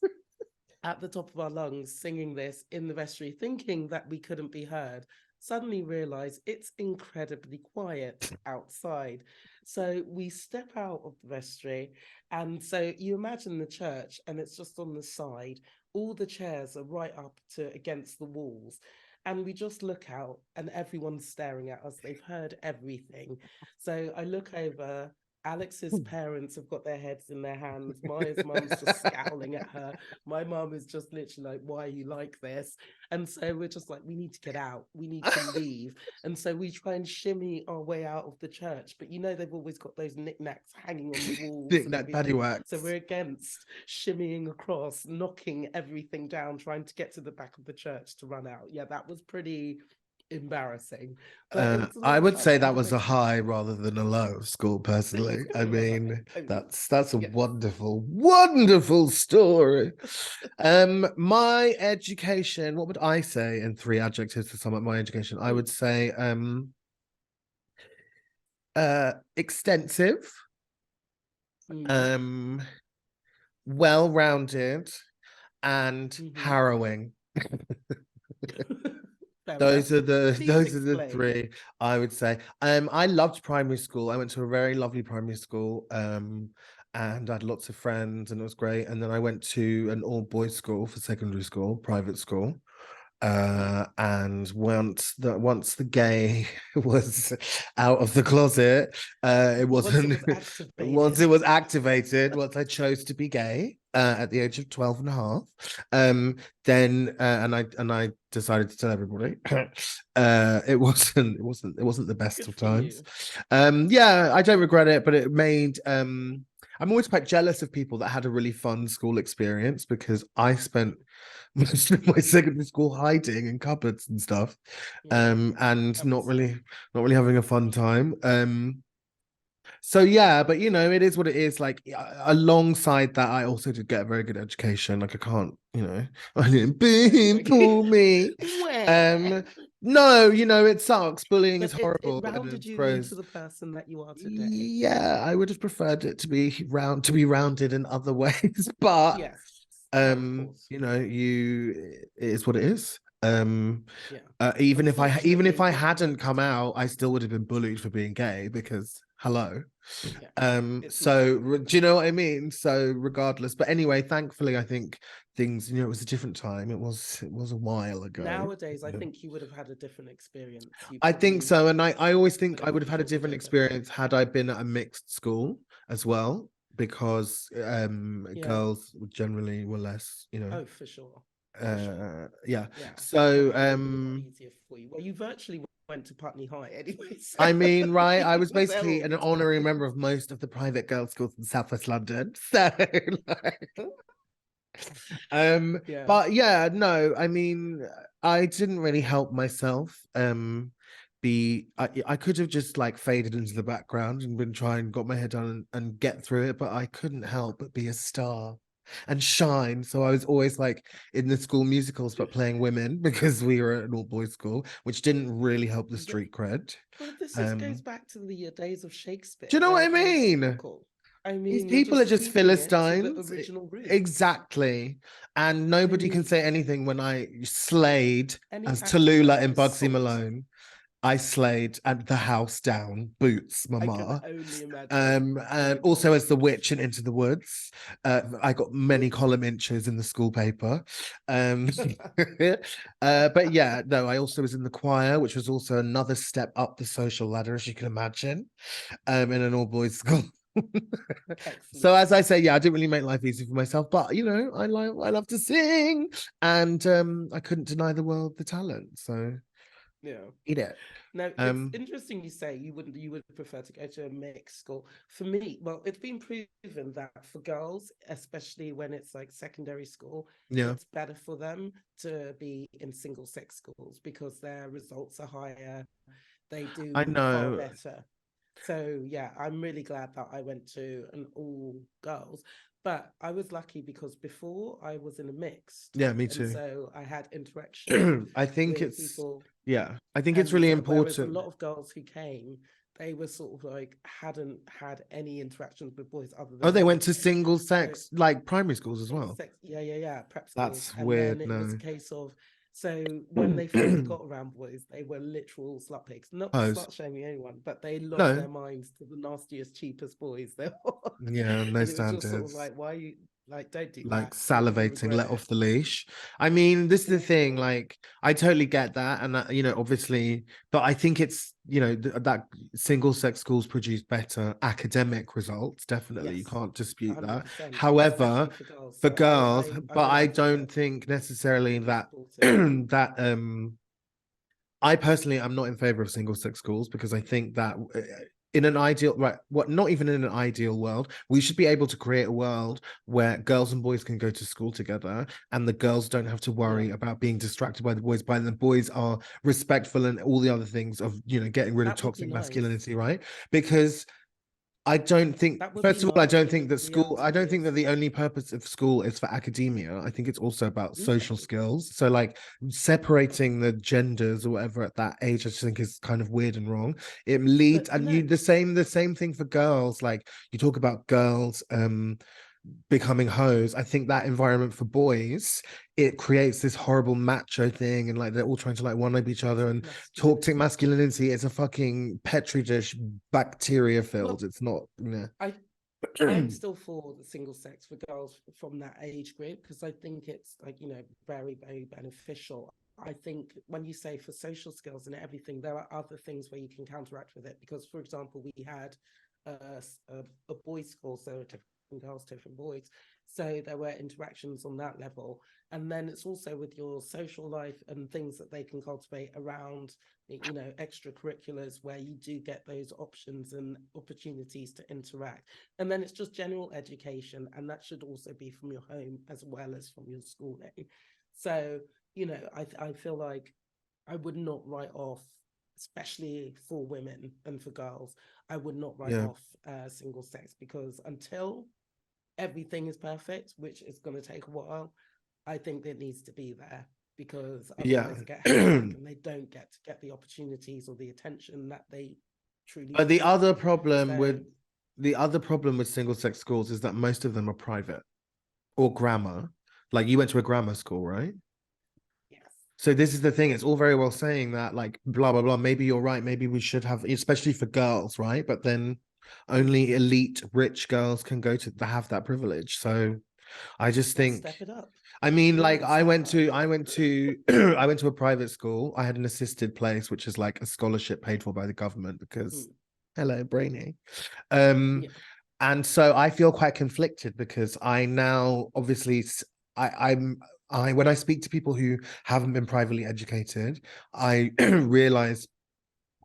at the top of our lungs, singing this in the vestry, thinking that we couldn't be heard. Suddenly realize it's incredibly quiet outside. So we step out of the vestry. And so you imagine the church, and it's just on the side. All the chairs are right up to against the walls. And we just look out, and everyone's staring at us. They've heard everything. So I look over. Alex's parents have got their heads in their hands. Maya's mum's just scowling at her. My mum is just literally like, why are you like this? And so we're just like, we need to get out. We need to leave. And so we try and shimmy our way out of the church. But you know, they've always got those knickknacks hanging on the walls and Knick-knack everything. paddywhack. So we're against shimmying across, knocking everything down, trying to get to the back of the church to run out. Yeah, that was pretty embarrassing. But it was a lot I of would fun. say I that had was a great time. high rather than a low of school, personally. I mean, that's a Yes. wonderful, wonderful story. My education, what would I say in 3 adjectives to sum up my education? I would say extensive, well-rounded, and harrowing. Those are the 3 I would say. I loved primary school. I went to a very lovely primary school, and I had lots of friends, and it was great. And then I went to an all-boys school for secondary school, private school. And once the gay was out of the closet, it wasn't once it was activated, once I chose to be gay at the age of 12 and a half, then and I decided to tell everybody. It wasn't the best Good of for times. you. Yeah, I don't regret it, but it made I'm always quite jealous of people that had a really fun school experience, because I spent most of my secondary school hiding in cupboards and stuff, and not really having a fun time. So yeah, but you know, it is what it is. Like, alongside that, I also did get a very good education. Like, I can't, you know, I didn't boo me. No, you know, it sucks. Bullying is But horrible it and rounded it's you gross. into the person that you are today. Yeah, I would have preferred it to be rounded in other ways, but Yes. Of course. you know, it is what it is. Yeah. Even if I Unfortunately, hadn't come out, I still would have been bullied for being gay, because hello. yeah, it's So not. do you know what I mean? So regardless, but anyway, thankfully, I think things, you know, it was a different time. It was a while ago. Nowadays, I Yeah. think you would have had a different experience. You I think probably so, and I always could think I have would have had a enjoyed different it a bit more. experience had I been at a mixed school as well, because Yeah. girls generally were less, you know. Oh, for sure. Yeah. Yeah. So Probably made it a lot easier for you. Well, you virtually went to Putney High anyway. So I mean, right, I was it basically an helped. honorary member of most of the private girls' schools in Southwest London. So like, Yeah. but yeah, no, I mean, I didn't really help myself. I could have just like faded into the background and been trying, got my head down and get through it, but I couldn't help but be a star and shine. So I was always like in the school musicals, but playing women, because we were at an all-boys school, which didn't really help the street cred. Well, this just goes back to the days of Shakespeare. Do you know what I where it was mean? typical. I These mean, you're people are just just keeping it to the Philistines. original roots. Exactly. And nobody can mean, say anything when I slayed any as actor Tallulah does in is Bugsy salt. Malone. I slayed at the house down, boots, I mama. can only imagine. And also as the witch in Into the Woods. I got many column inches in the school paper. But yeah, no, I also was in the choir, which was also another step up the social ladder, as you can imagine, in an all-boys school. So as I say, yeah, I didn't really make life easy for myself, but you know, I love to sing, and I couldn't deny the world the talent. So yeah, eat it. Now it's interesting you say you would prefer to go to a mixed school. For me, well, it's been proven that for girls, especially when it's like secondary school, yeah, it's better for them to be in single sex schools because their results are higher. They do far better. So yeah, I'm really glad that I went to an all girls, but I was lucky because before I was in a mixed. Yeah, me too. And so I had interaction. I think with it's people. yeah, I think it's really important. Whereas a lot of girls who came, they were sort of like hadn't had any interactions with boys other Oh, than they went to dating. single So sex, like primary schools as single well. sex, yeah, prep schools. That's And then weird. it was a No. case of, so when they finally got around boys, they were literal slut pigs. Not Pose. slut shaming anyone, but they lost No. their minds to the nastiest, cheapest boys there was. Yeah, no And it was just sort of standards. like, why you like, don't do Like that. You're gonna salivating, regret let it. off the leash. I mean, this is the thing. Literally. Like, I totally get that, and you know, obviously, but I think it's that single sex schools produce better academic results. Definitely, you Yes, can't dispute that. 100%, However, especially for girls. for So girls, I but would I advocate don't it. think necessarily Fully that support it. that I personally am not in favor of single sex schools because I think that in an ideal, right, what, not even in an ideal world, we should be able to create a world where girls and boys can go to school together and the girls don't have to Yeah, worry about being distracted by the boys are respectful and all the other things of, getting rid of that would be toxic nice. masculinity, right? Because I don't think, That would be first of all, I nice, don't but think the that I don't reality think that is, the only purpose of school is for academia. I think it's also about social no. skills. So, like, separating the genders or whatever at that age, I just think is kind of weird and wrong. It leads, But and no, the same thing for girls. Like, you talk about girls, becoming hoes. I think that environment for boys, it creates this horrible macho thing, and like they're all trying to like one up each other. toxic And toxic masculinity. masculinity is a fucking petri dish, bacteria filled. Well, It's not, I I'm still for the single sex for girls from that age group because I think it's like, very, very beneficial. I think when you say for social skills and everything, there are other things where you can counteract with it. Because, for example, we had a boys' school, so different girls, different boys. So there were interactions on that level. And then it's also with your social life and things that they can cultivate around, extracurriculars where you do get those options and opportunities to interact. And then it's just general education, and that should also be from your home as well as from your schooling. So, I feel like I would not write off, especially for women and for girls, I would not write yeah. off single sex, because until everything is perfect, which is going to take a while, I think it needs to be there, because Yeah. otherwise they get held back and they don't get the opportunities or the attention that they truly But the deserve. other problem So with single sex schools is that most of them are private or grammar. Like, you went to a grammar school, right? yes, So this is the thing. It's all very well saying that, like, blah blah blah. Maybe you're right. Maybe we should have, especially for girls, right? But then only elite rich girls can go to have that privilege. So I just let's think, step it up. I mean, like, Yeah, step it up. I went to I went to a private school. I had an assisted place, which is like a scholarship paid for by the government because, Mm, hello, brainy. Um, yeah, and so I feel quite conflicted because I now obviously I'm when I speak to people who haven't been privately educated, I realize,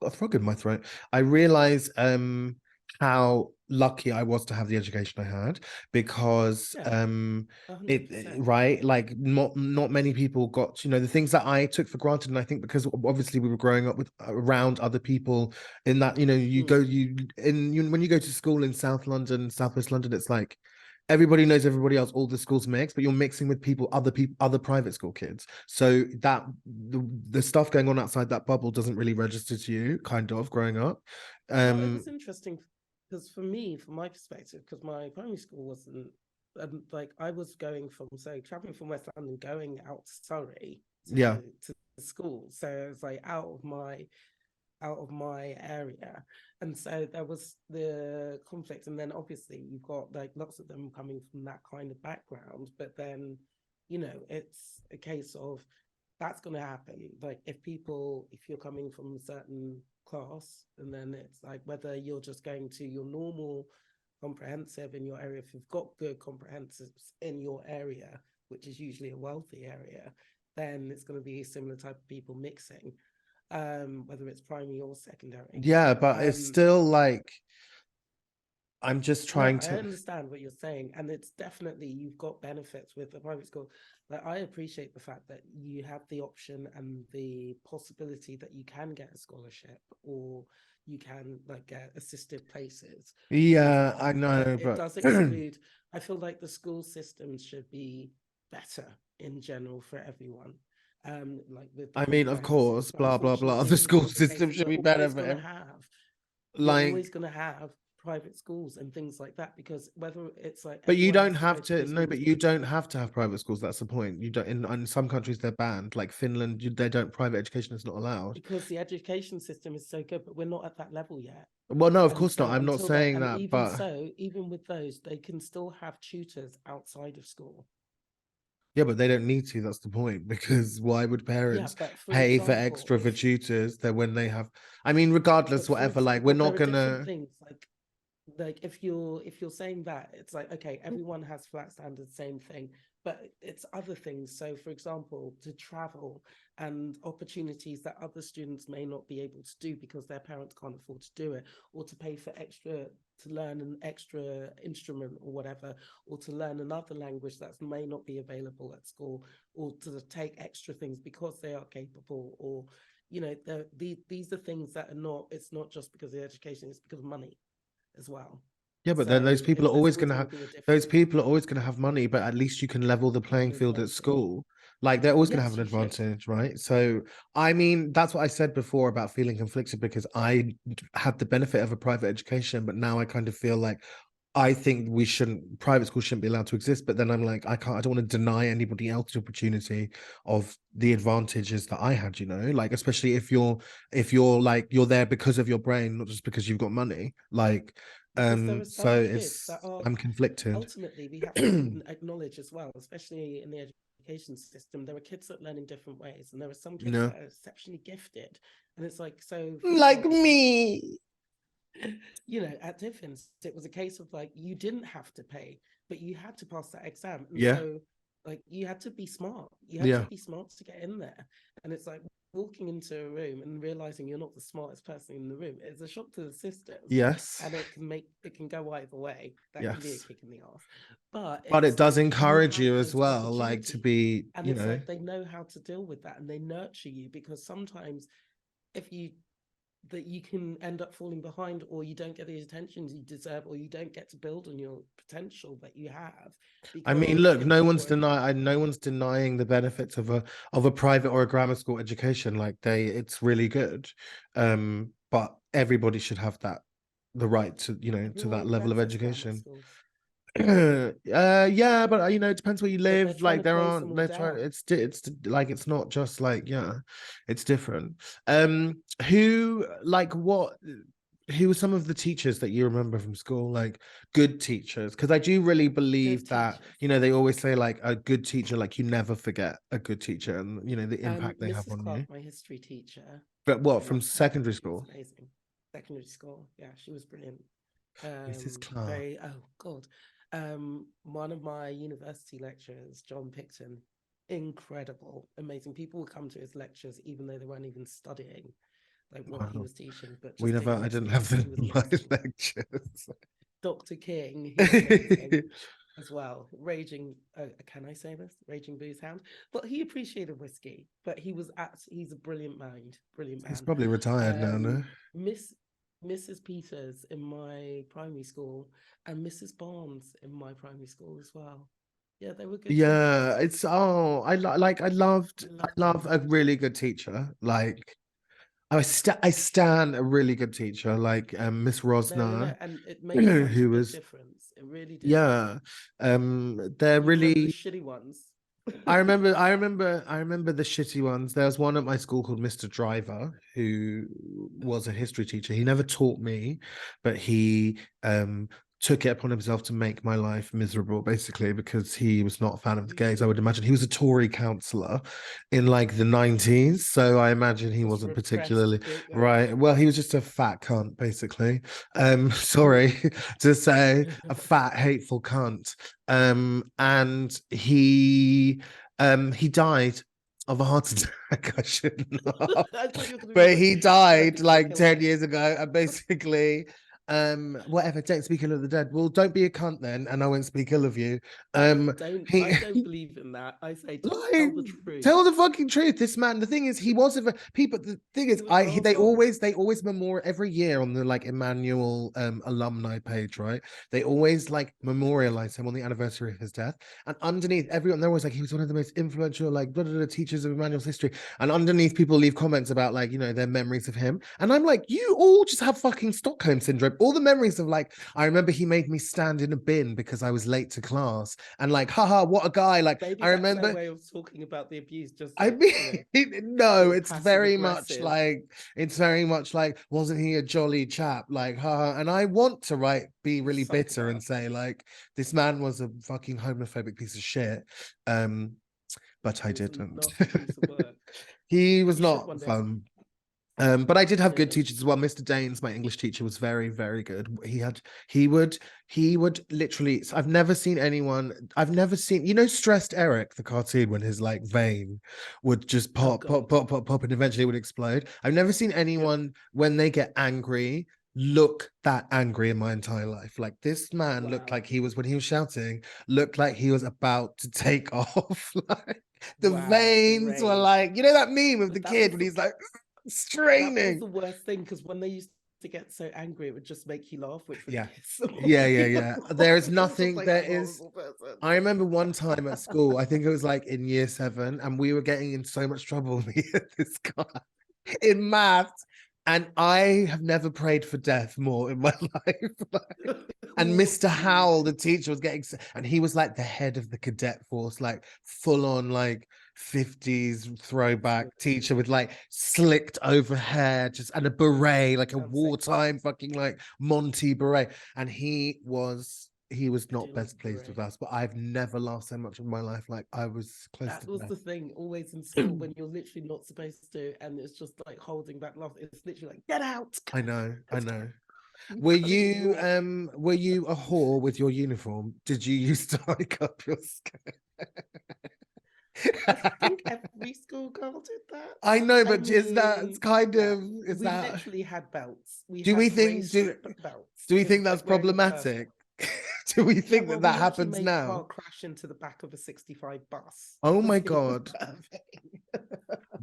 got a frog in my throat. I realize how lucky I was to have the education I had, because yeah, it 100%. right, like, not many people got, the things that I took for granted. And I think because obviously we were growing up with around other people in that, Mm. when you go to school in South London, Southwest London, it's like everybody knows everybody else, all the schools mix, but you're mixing with other private school kids. So that the stuff going on outside that bubble doesn't really register to you, kind of, growing up. Well, it was interesting because for me, from my perspective, because my primary school wasn't, like, I was going from, so traveling from West London, going out to Surrey Yeah. to school. So it was like out of my area. And so there was the conflict. And then obviously you've got like lots of them coming from that kind of background. But then, it's a case of that's going to happen. Like, if you're coming from a certain class, and then it's like whether you're just going to your normal comprehensive in your area, if you've got good comprehensives in your area, which is usually a wealthy area, then it's going to be a similar type of people mixing, whether it's primary or secondary. Yeah, but it's Um, still like, I'm just no, trying I to. understand what you're saying, and it's definitely, you've got benefits with the private school. Like, I appreciate the fact that you have the option and the possibility that you can get a scholarship, or you can like get assisted places with Yeah, I that. But know, it but does exclude. I feel like the school systems should be better in general for everyone. Like with the I mean, of comprehensive, course, but blah blah blah. The unfortunately, school it's a case system of should we're be better always for going to everyone. have you're like, always going to have private schools and things like that, because whether it's like but you everyone don't has have go to. these No, but rules. you don't have to have private schools. That's the point. You don't. In some countries, they're banned. Like Finland, they don't. Private education is not allowed. Because the education system is so good, but we're not at that level yet. Well, no, of And course so not. I'm not until then, saying and that, even but so, even with those, they can still have tutors outside of school. yeah, but they don't need to. That's the point. Because why would Yeah, parents but for pay for example, extra for if tutors that when they have? I mean, regardless, but for whatever. Like, we're example, there not are different gonna. things like if you're saying that, it's like, okay, everyone has flat standards, same thing, but it's other things. So for example, to travel and opportunities that other students may not be able to do because their parents can't afford to do it, or to pay for extra to learn an extra instrument or whatever, or to learn another language that may not be available at school, or to take extra things because they are capable, or these are things that are not, it's not just because of the education, it's because of money as well. Yeah, but then those people are There's always always going to going have to be a those difference. people are always going to have money, but at least you can level the playing An field at advantage. school. Like they're always going to have Yes, an you should. advantage, right? So, I mean, that's what I said before about feeling conflicted because I had the benefit of a private education, but now I kind of feel like I think private schools shouldn't be allowed to exist. But then I'm like, I don't want to deny anybody else the opportunity of the advantages that I had, like, especially if you're like, you're there because of your brain, not just because you've got money. Like, Because there are so some kids that are, I'm conflicted. ultimately we have to acknowledge as well, especially in the education system, there are kids that learn in different ways, and there are some kids No. that are exceptionally gifted. And it's like, so for Like example, me. at Tiffins, it was a case of like, you didn't have to pay, but you had to pass that exam. And Yeah. so like, you had to be smart. You had Yeah. to be smart to get in there. And it's like walking into a room and realizing you're not the smartest person in the room. It's a shock to the system. Yes. And it can go either way. That can be a Yes. kick in the ass. But But it's it does like, encourage have you as those well, like to opportunities. be, And it's like they know how to deal with that, and they nurture you, because sometimes if you can end up falling behind, or you don't get the attention you deserve, or you don't get to build on your potential that you have. I mean, Because look, of no one's poor no one's denying the benefits of a private or a grammar school education. Like it's really good. But everybody should have the right to, to that everyone can level of access grammar education. schools, Yeah, but it depends where you but they're live. trying Like to there close them aren't all they're trying down. it's like it's not just like, yeah, it's different. Who like what who were some of the teachers that you remember from school, like good teachers? Because I do really believe Good that, teachers. they always say like a good teacher, like you never forget a good teacher and the impact they have Mrs. on you. Clark, my history teacher, But what, I from loved her. secondary She was school? amazing. Secondary school, yeah, she was brilliant. Mrs. Clark. Very, oh God. One of my university lecturers, John Picton, incredible, amazing. People would come to his lectures even though they weren't even studying like what he Wow. was teaching, but We just to never hear I him didn't speak, have them he was in my amazing. lectures. Dr. King, he was amazing as well. Raging, can I say this? Raging booze hound. But he appreciated whiskey. But he's a brilliant mind, brilliant man. He's probably retired now, no? Mrs. Peters in my primary school, and Mrs. Barnes in my primary school as well. Yeah, they were good Yeah, teachers. it's I like I love a really good teacher. Like I stand a really good teacher, like Miss No, Rosner, and it made such a who big was, difference. It really did. yeah, they're You remember the really. shitty ones? I remember the shitty ones. There was one at my school called Mr. Driver, who was a history teacher. He never taught me, but he took it upon himself to make my life miserable, basically, because he was not a fan of the gays. I would imagine he was a Tory councillor in like the 90s. So I imagine he Just wasn't repressed particularly bigger. right. Well, he was just a fat cunt, basically. Sorry to say, a fat, hateful cunt. And he died of a heart attack. I shouldn't laugh. I thought you were going to be But like, he and I died picked up like 10 hilarious. years ago, and basically whatever, don't speak ill of the dead. Well, don't be a cunt then, and I won't speak ill of you. I He don't believe in that. I say just like, tell the truth. tell the fucking truth. This man, the thing is, he was a people. The thing is, He was an they arsehole. always memorial every year on the like Emmanuel alumni page, right? They always like memorialize him on the anniversary of his death, and underneath everyone, they're always like he was one of the most influential like blah, blah, blah, teachers of Emmanuel's history, and underneath people leave comments about like their memories of him, and I'm like, you all just have fucking Stockholm syndrome. All the memories of like, I remember he made me stand in a bin because I was late to class, and like, haha, what a guy! Like, Maybe I that's remember. their way of talking about the abuse. Just I like, mean, no, all it's passive very much aggressive. like wasn't he a jolly chap? Like, haha. And I want to be really bitter and say like, this man was a fucking homophobic piece of shit. But I It was a didn't. nasty piece of work. He was You should not one day. fun. But I did have good Yeah. teachers as well. Mr. Daines, my English teacher, was very, very good. He would literally. I've never seen Stressed Eric, the cartoon, when his like vein would just Oh, pop, pop, God. pop, pop, pop, and eventually it would explode. I've never seen anyone when they get angry look that angry in my entire life. Like this man looked Wow. like he was when he was shouting, looked like he was about to take off. Like the Wow, veins were great. like, that meme of But the that kid was when the- he's like That was straining. the worst thing because when they used to get so angry, it would just make you laugh, which would Yeah. piss them off Yeah. even more. There is It was just nothing. like, There "I'm a is. horrible person." I remember one time at school, I think it was like in year 7, and we were getting in so much trouble with this guy in maths. And I have never prayed for death more in my life. And Mr. Howell, the teacher, was and he was like the head of the cadet force, like full on like 50s throwback teacher with like slicked over hair, just and a beret, like a wartime fucking like Monty beret. And he was not best pleased with us, but I've never laughed so much in my life. Like I was close That to was death. the thing, always in school when you're literally not supposed to, and it's just like holding back laugh. It's literally like, get out. I know. Were you a whore with your uniform? Did you used to hike up your skirt? I think every school girl did that. I know, I but is that mean, kind yeah, of is we that literally had belts. We do had we grey think strip belts. do we It think was that's like wearing a problematic? turtle. Do we Yeah, think well, that we that actually happens made a car now? crash into the back of a 65 bus. Oh my It was God. perfect.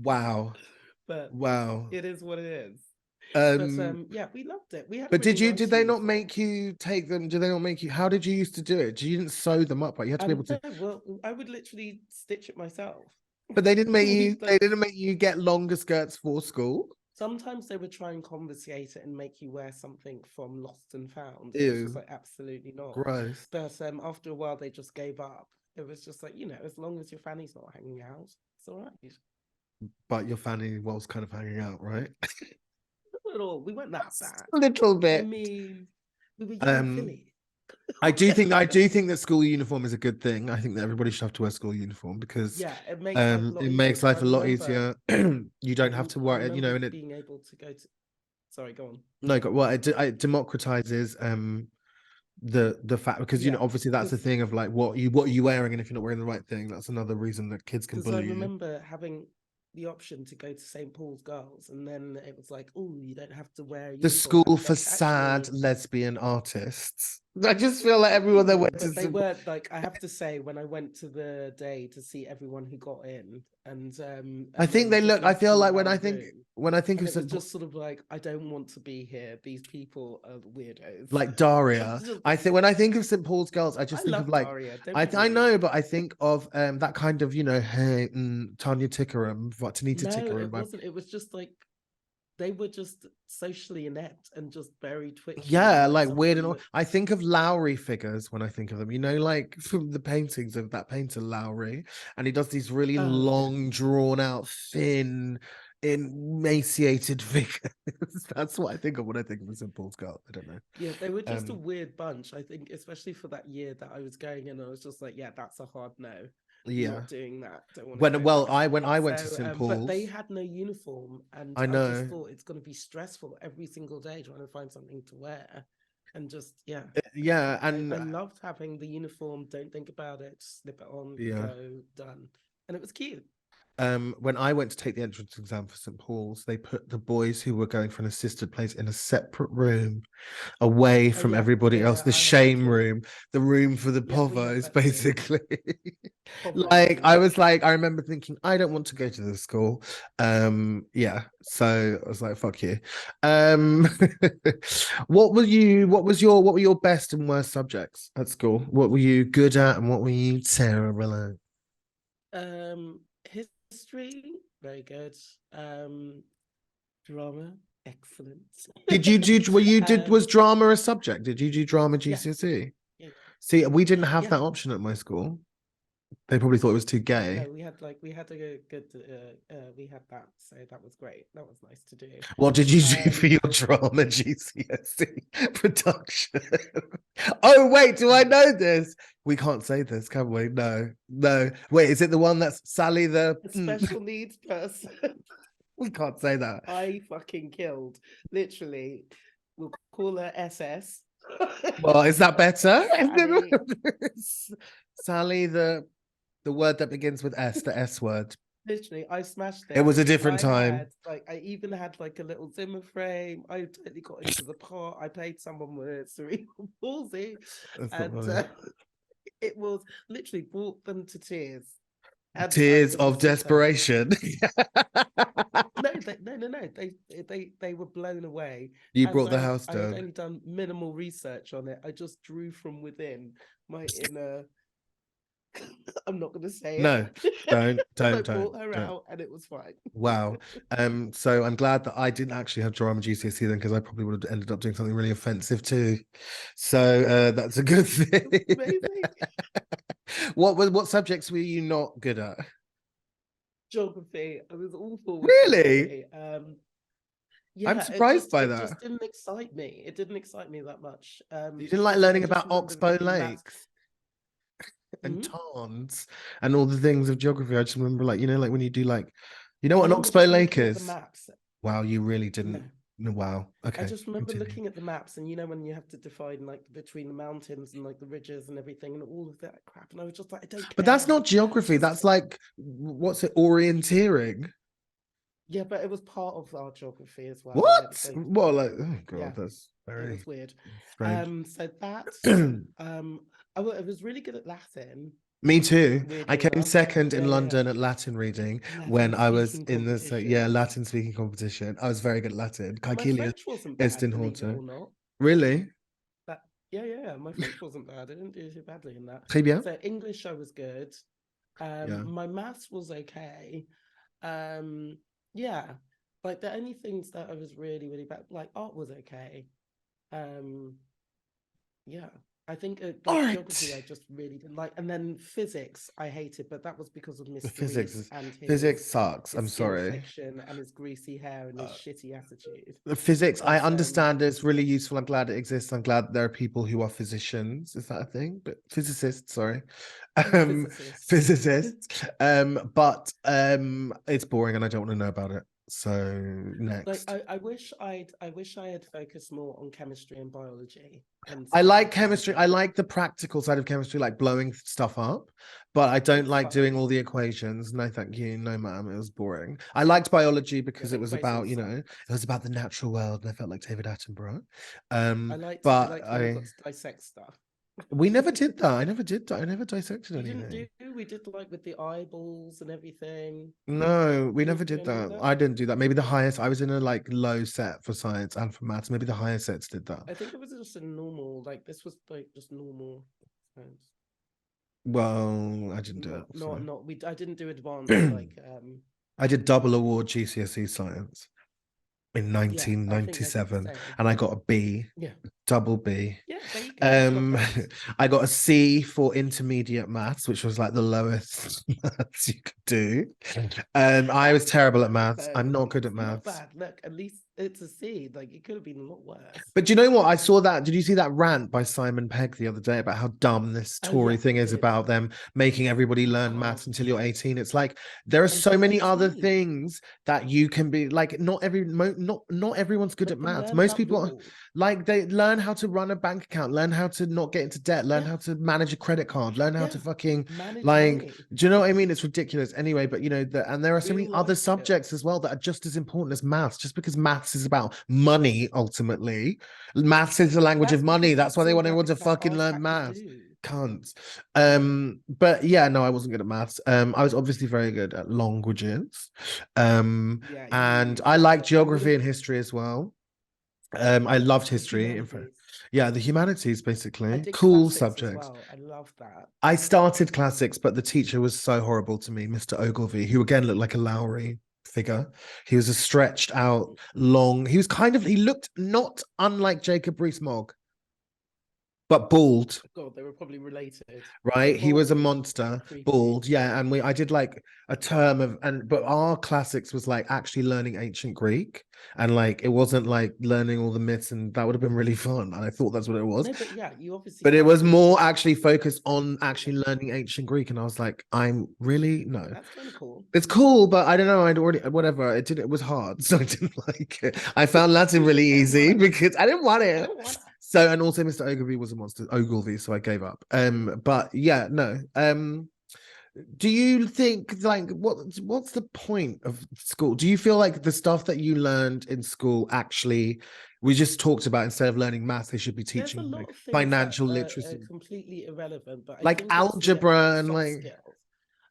Wow. But Wow. it is what it is. But Um yeah, we loved it. We had a but really did nice they not uniform. make you take them? Did they not make you how did you used to do it? You didn't sew them up, right? You had to be able to No, well, I would literally stitch it myself. but they didn't make you We like get longer skirts for school. sometimes they would try and compensate it and make you wear something from Lost and Found. It was just Ew, like absolutely not. gross. But after a while, they just gave up. It was just like as long as your fanny's not hanging out, it's all right. But your fanny was kind of hanging out, right? Not at all. We weren't that bad. A little I bit. mean, we were young and silly. I do think that school uniform is a good thing. I think that everybody should have to wear school uniform because Yeah, it makes life a lot it easier. makes 'Cause life I a lot remember, easier. You don't have to I worry, remember and it being able to go to. Sorry, go on. no, well, it democratizes the fact because Yeah, obviously that's the because thing of like what are you wearing, and if you're not wearing the right thing, that's another reason that kids can because I bully you. remember having the option to go to St. Paul's Girls, and then it was like, oh, you don't have to wear a The uniform. school And for then sad actually, lesbian artists. I just feel like everyone that went to but they were like, I have to say, when I went to the day to see everyone who got in, and I think then they just look. I left feel them like around the room, when I think and of it was St. just sort of like, I don't want to be here. These people are weirdos. like Daria. Just- I think when I think of St. Paul's Girls, I just I think of love like Daria. Don't be I rude. know, but I think of that kind of hey Tanya Tickerham, Tanita No, Tickerham. it wasn't. It was just like they were just socially inept and just very twitchy. Yeah, And like like some of weird them and looked... I think of Lowry figures when I think of them. Like from the paintings of that painter Lowry, and he does these really Oh, yeah. long, drawn out, thin, emaciated figures. That's what I think of when I think of a St. Paul's Girl. I don't know. Yeah, they were just a Um, weird bunch. I think, especially for that year that I was going in, I was just like, yeah, that's a hard no. yeah. Not doing that. Don't want to go there. When I went to St. But they Paul's, had no uniform, and I I just know. thought it's going to be stressful every single day trying to find something to wear. And just, yeah. Yeah, I and loved having the uniform. Don't think about it. Slip it on, yeah. go, done. And it was cute. when I went to take the entrance exam for St. Paul's, they put the boys who were going for an assisted place in a separate room away from yeah, everybody else, the I had that shame too. room, the room for the Yeah, we had povos, that too. basically. Povo Like, I room. was like, I remember thinking, I don't want to go to this school. Yeah, so I was like, fuck you. What were your best and worst subjects at school? What were you good at and what were you terrible at? History, very good. Drama, excellent. Was drama a subject? Did you do drama Yeah. GCSE? Yeah. See, we didn't have Yeah. that option at my school. They probably thought it was too gay. No, we had a good we had that, so that was great. That was nice to do. What did you do for your drama GCSE production? Oh, wait, do I know this? We can't say this, can we? No. Wait, is it the one that's Sally the A special needs person? We can't say that. I fucking killed. Literally, we'll call her SS. Well, is that better? Sally. Sally, the word that begins with S, the S word. Literally, I smashed it. It was a different time. I even had like a little Zimmer frame. I totally got into the part. I played someone with cerebral palsy, and it was literally brought them to tears. And, tears like, of desperation. No. They were blown away. You brought the house I had down. only done minimal research on it. I just drew from within my inner. I'm not going to say No, it. don't. I brought her out, and it was fine. Wow. So I'm glad that I didn't actually have drama GCSE then, because I probably would have ended up doing something really offensive too. So that's a good thing. Amazing. What subjects were you not good at? Geography. I was awful. Really? Yeah, I'm surprised by it that. just didn't excite me. It didn't excite me that much. You didn't like learning I just about remember Oxbow thinking maths- Lakes and Tarns and all the things of geography. I just remember, like, like when you do, like, what an remember Oxbow just Lake looking at is. the maps. Wow, you really didn't. No. No, wow. Okay. I just remember continue. looking at the maps, and when you have to define like between the mountains and like the ridges and everything and all of that crap, and I was just like, I don't care. But that's not geography. That's like, what's it? Orienteering. Yeah, but it was part of our geography as well. What? Well, like, oh god, Yeah. that's very. It was weird. Strange. So that I was really good at Latin. Me too. I Weirdly came enough. second in Yeah, London at Latin reading when I was in this Latin speaking competition. I was very good at Latin. My French wasn't bad, believe it or not. Really? Yeah. My French wasn't bad. I didn't do too badly in that. Très bien. So English I was good. My maths was okay. Yeah. Like the only things that I was really, really bad, like art was okay. Yeah. I think geography I just really didn't like, and then physics I hated, but that was because of Mr. Physics and physics sucks. his I'm skin sorry. affection and his greasy hair and his shitty attitude. Physics, I But, understand it's really useful. I'm glad it exists. I'm glad there are people who are physicians. Is that a thing? But physicists, sorry. Physicists. But it's boring and I don't want to know about it. So next. Like I wish I had focused more on chemistry and biology. I like chemistry. I like the practical side of chemistry, like blowing stuff up, but I don't like doing all the equations. No, thank you. No, ma'am. It was boring. I liked biology because it was about, it was about the natural world, and I felt like David Attenborough. I liked when we got to dissect stuff. We never did that. I never did that. I never dissected anything. We did like with the eyeballs and everything. No, we never did that. I didn't do that. Maybe the highest, I was in a like low set for science and for maths. Maybe the higher sets did that. I think it was just a normal, like this was like just normal science. Well, I didn't do it. I didn't do advanced like I did double award GCSE science in 1997 and I got a B. Yeah. Double B. Yeah, there you go. I got a C for intermediate maths, which was like the lowest maths you could do. And I was terrible at maths. I'm not good at maths. Not bad. Look, at least it's a C. Like it could have been a lot worse. But do you know what? I saw that. Did you see that rant by Simon Pegg the other day about how dumb this Tory thing is about them making everybody learn maths until you're 18? It's like there are so many other things that you can be like. Not everyone's good at maths. Most people Like they learn how to run a bank account, learn how to not get into debt, learn Yeah. how to manage a credit card, learn how to Yeah. fucking Manage like, money. do you know what I mean? It's ridiculous. Anyway, but you know, and there are so many Real other life skills. subjects as well that are just as important as maths. Just because maths is about money, ultimately, maths is the language That's of money. because That's why that's they all want everyone to that fucking ours learn had to maths. do. Cunts. But yeah, no, I wasn't good at maths. I was obviously very good at languages. Yeah, And you I were, like but I geography wouldn't. and history as well. I loved The history. In fact, humanities. yeah, the humanities I basically did cool classics as subjects. well. I love that. I started classics, but the teacher was so horrible to me, Mr. Ogilvy, who again looked like a Lowry figure. He was a stretched out, long. He was he looked not unlike Jacob Rees-Mogg, but bald. God, they were probably related. Right, he was a Bald, monster, creepy. bald, yeah. And I did like a term of, but our classics was like actually learning ancient Greek, and like it wasn't like learning all the myths, and that would have been really fun, and I thought that's what it was. No, but yeah, you obviously But it had was to more like actually focused on actually yeah, learning ancient Greek, and I was like, I'm really no. that's kind of cool. It's cool, but I don't know. I'd already whatever. It was hard, so I didn't like it. I found Latin really I don't easy want it. because I didn't want I it. don't want it. So, and also Mr. Ogilvy was a monster. Ogilvy, so I gave up. But yeah, no. Do you think like what's the point of school? Do you feel like the stuff that you learned in school actually we just talked about instead of learning maths, they should be There's a teaching lot like of things that financial are literacy, completely irrelevant, but I like think it's algebra and soft like skills.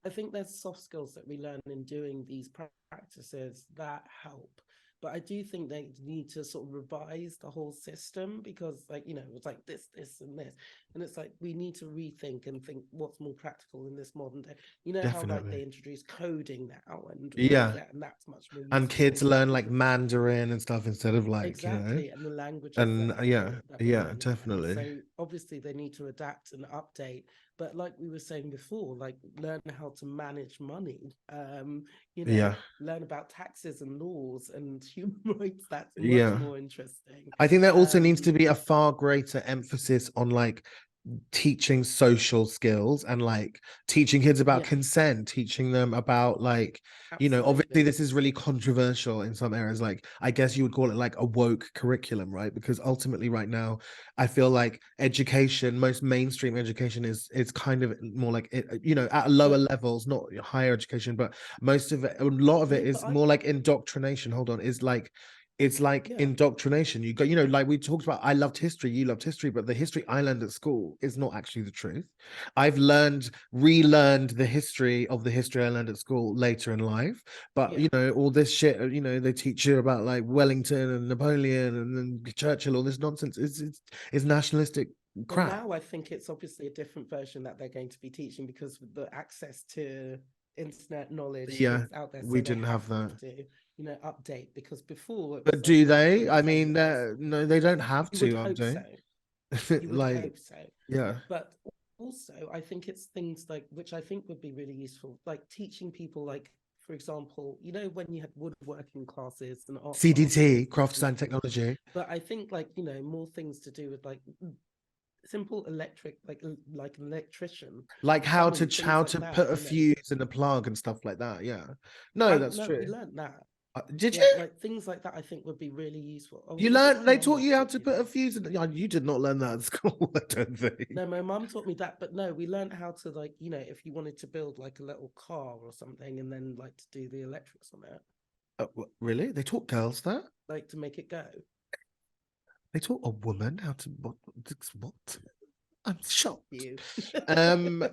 I think there's soft skills that we learn in doing these practices that help. But I do think they need to sort of revise the whole system because, like, you know, it's like this, and this. And it's like we need to rethink and think what's more practical in this modern day. You know how like definitely. they introduce coding now and all of Yeah. that, and that's much more And useful kids than learn like languages. Mandarin and stuff instead of like, Exactly, and the languages and that we're yeah, learning now. definitely. So obviously they need to adapt and update. But like we were saying before, like learn how to manage money. You know, Yeah. learn about taxes and laws and human rights. That's much Yeah. more interesting. I think there also needs to be a far greater emphasis on like teaching social skills and like teaching kids about Yeah, consent, teaching them about like, you know, obviously absolutely. this is really controversial in some areas. Like, I guess you would call it like a woke curriculum, right? Because ultimately, right now, I feel like education, most mainstream education is kind of more like you know, at lower But levels, not higher education, but most of it, a lot of it no, but is I more like indoctrination. Hold on, is like it's like yeah. indoctrination. You go, you know, like we talked about, I loved history, you loved history, but the history I learned at school is not actually the truth. I've relearned the history of the history I learned at school later in life. But Yeah. you know, all this shit, you know, they teach you about like Wellington and Napoleon and then Churchill, all this nonsense. It's nationalistic But crap. now I think it's obviously a different version that they're going to be teaching because with the access to internet knowledge Yeah, is out there, we so they didn't have that. to, you know, update because before it But was like do what you they? probably I say mean, it was. no, they don't have You to would hope update. so. You would Like, hope so. yeah. But also, I think it's things like which I think would be really useful, like teaching people, like for example, you know, when you had woodworking classes and art CDT, classes craft and design things. technology. But I think like, you know, more things to do with like simple electric, like an electrician, Like plumbing, things how like to that. put a You know, fuse in a plug and stuff like that. Yeah. No, that's no, we true. learned that. Did Yeah, you? like things like that. I think would be really useful. Oh, You was it learned, my they mum taught that you how taught to you put a that? fuse in. Yeah, you did not learn that at school, I don't think. No, my mum taught me that, but no, we learned how to like, you know, if you wanted to build like a little car or something, and then like to do the electrics on it, Really? They taught girls that? like to make it go. They taught a woman how to what? I'm shocked. You. Um,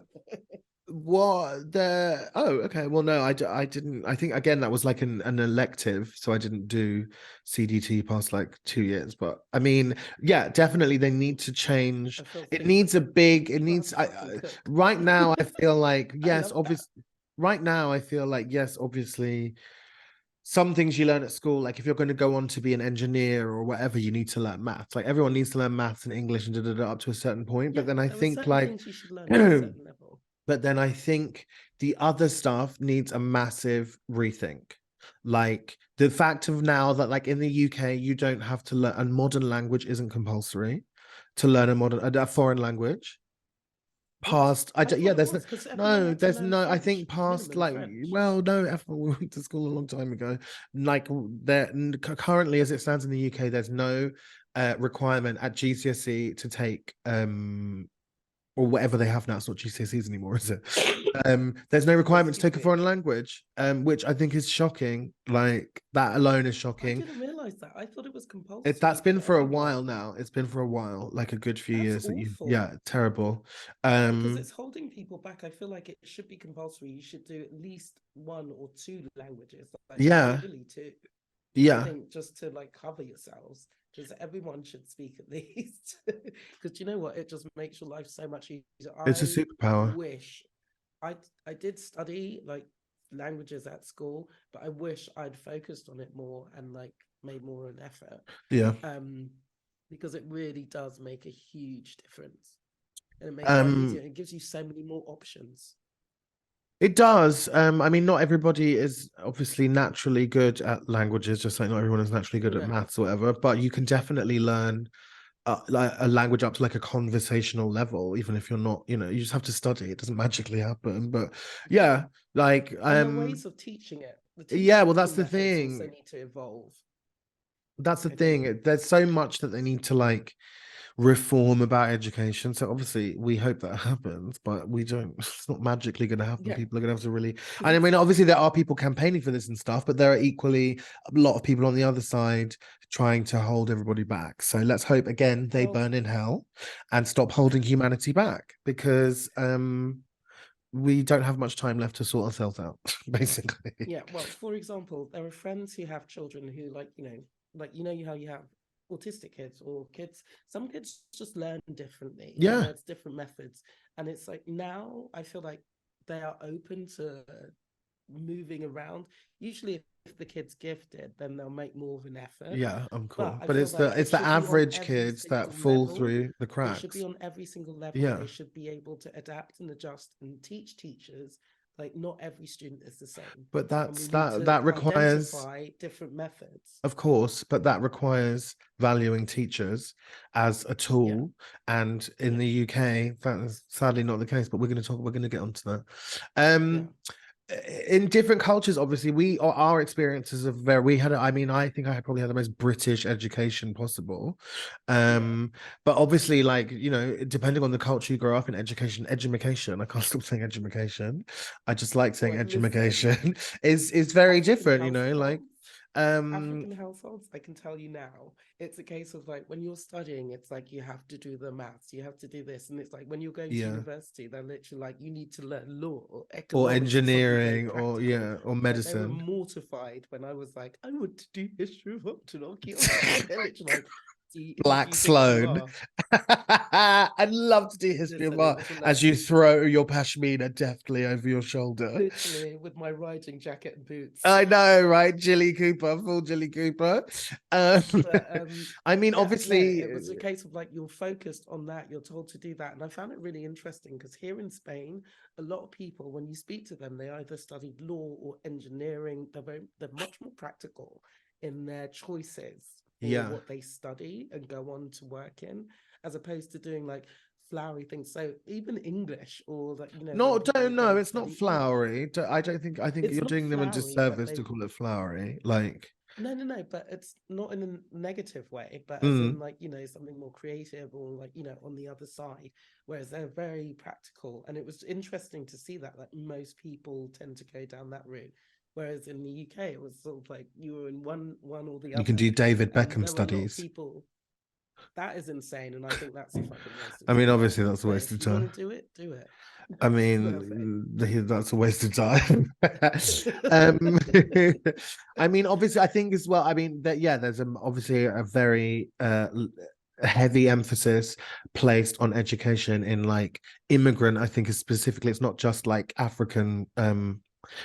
what the okay, well no, I didn't. I think again that was like an elective, so I didn't do CDT past like 2 years. But I mean, yeah, definitely they need to change. I feel It things needs a big, it teach people how needs to fucking cook. right now I feel like I yes, love that. obviously right now I feel like yes, obviously some things you learn at school, like if you're going to go on to be an engineer or whatever, you need to learn maths. Like everyone needs to learn maths and English and up to a certain point. But Yeah, then I there are think certain like things you should learn at a certain level. but then I think the other stuff needs a massive rethink. Like the fact of now that like in the UK, you don't have to learn a modern language isn't compulsory to learn a foreign language. What? Past, I yeah, thought it was because everyone had to there's learn no. I French, think past minimum like, French. well, no, we went to school a long time ago. Like there currently, as it stands in the UK, there's no requirement at GCSE to take or whatever they have now. It's not GCSEs anymore, is it? There's no requirement to take a foreign language, which I think is shocking. Like that alone is I shocking. didn't realize that. I thought it was compulsory. That's been for a everyone. while now. It's been for a while, like a good few That's years that you, awful. yeah, terrible. Because it's holding people back. I feel like it should be compulsory. You should do at least 1 or 2 languages. Like, Yeah. ideally 2. I yeah, think just to like cover yourselves, because everyone should speak at least. Because you know what, it just makes your life so much easier. it's a I superpower. wish I did study like languages at school, but I wish I'd focused on it more and like made more of an effort. Yeah. Because it really does make a huge difference, and it makes life easier. It gives you so many more options. It does. I mean, not everybody is obviously naturally good at languages, just like not everyone is naturally good at No. maths or whatever, but you can definitely learn like a language up to like a conversational level, even if you're not, you know, you just have to study. It doesn't magically happen. But yeah, like And the ways of teaching it. The yeah, well, that's teaching the methods thing. also need to evolve. That's the I thing. think. There's so much that they need to like reform about education. So obviously we hope that happens, but we don't, it's not magically going to happen. Yeah. People are going to have to really, 'Cause and I mean, it's- obviously there are people campaigning for this and stuff, but there are equally a lot of people on the other side trying to hold everybody back. So let's hope again they Well- burn in hell and stop holding humanity back, because we don't have much time left to sort ourselves out, basically. Yeah, well, for example, there are friends who have children who like how you have autistic kids or kids. Some kids just learn differently. Yeah. There's different methods, and it's like now I feel like they are open to moving around. Usually, if the kid's gifted, then they'll make more of an effort. Yeah, I'm cool. I But feel it's like the it should be on average every kids that single fall level. through the It cracks. should be on every single level. Yeah. They should be able to adapt and adjust and teach teachers. Like not every student is the same. But And we need that to requires, identify different methods. of course, but that requires valuing teachers as a tool. And in Yeah. the UK, that is sadly not the case, but we're going to get onto that. Yeah. In different cultures, obviously, our experiences of I mean, I think I probably had the most British education possible. But obviously, like, you know, depending on the culture you grow up in, edumacation, I can't stop saying edumacation. I just like saying What, listen, edumacation is very African different, you know, like African households, I can tell you now, it's a case of like when you're studying, it's like you have to do the maths, you have to do this, and it's like when you're going to Yeah. university, they're literally like you need to learn law or or economics, something very engineering, or practical. or Like, they were medicine. mortified when I was like, I want to do history of art and archaeology. They're literally like, "See, who Black do you think you Sloan. are?" I'd love to do history of Listen, it art was as you hilarious. throw your pashmina deftly over your shoulder. Literally with my riding jacket and boots. I know, right? Jilly Cooper, full Jilly Cooper. But, I mean, yeah, obviously, no, it was a case of like you're focused on that, you're told to do that. And I found it really interesting because here in Spain, a lot of people, when you speak to them, they either studied law or engineering. They're much more practical in their choices for Yeah. what they study and go on to work in, as opposed to doing like flowery things. So even English or like, you know, no, when people don't go know. and It's not study English, flowery. I don't think. I think it's you're not doing them a flowery, but disservice to they've call it flowery. Like, no, but it's not in a negative way, but as in like, you know, something more creative or like, you know, on the other side, whereas they're very practical. And it was interesting to see that most people tend to go down that route. Whereas in the UK, it was sort of like you were in one or the other. you can do David And Beckham there were a lot of studies. people. That is insane, and I think that's a fucking waste of I mean, time. obviously, that's a But waste if of you want time. to do it, do it. I That's mean, that's a waste of time. um, I mean, obviously, I think as well. I mean, that yeah, there's obviously a very heavy emphasis placed on education in like immigrant. I think is specifically, it's not just like African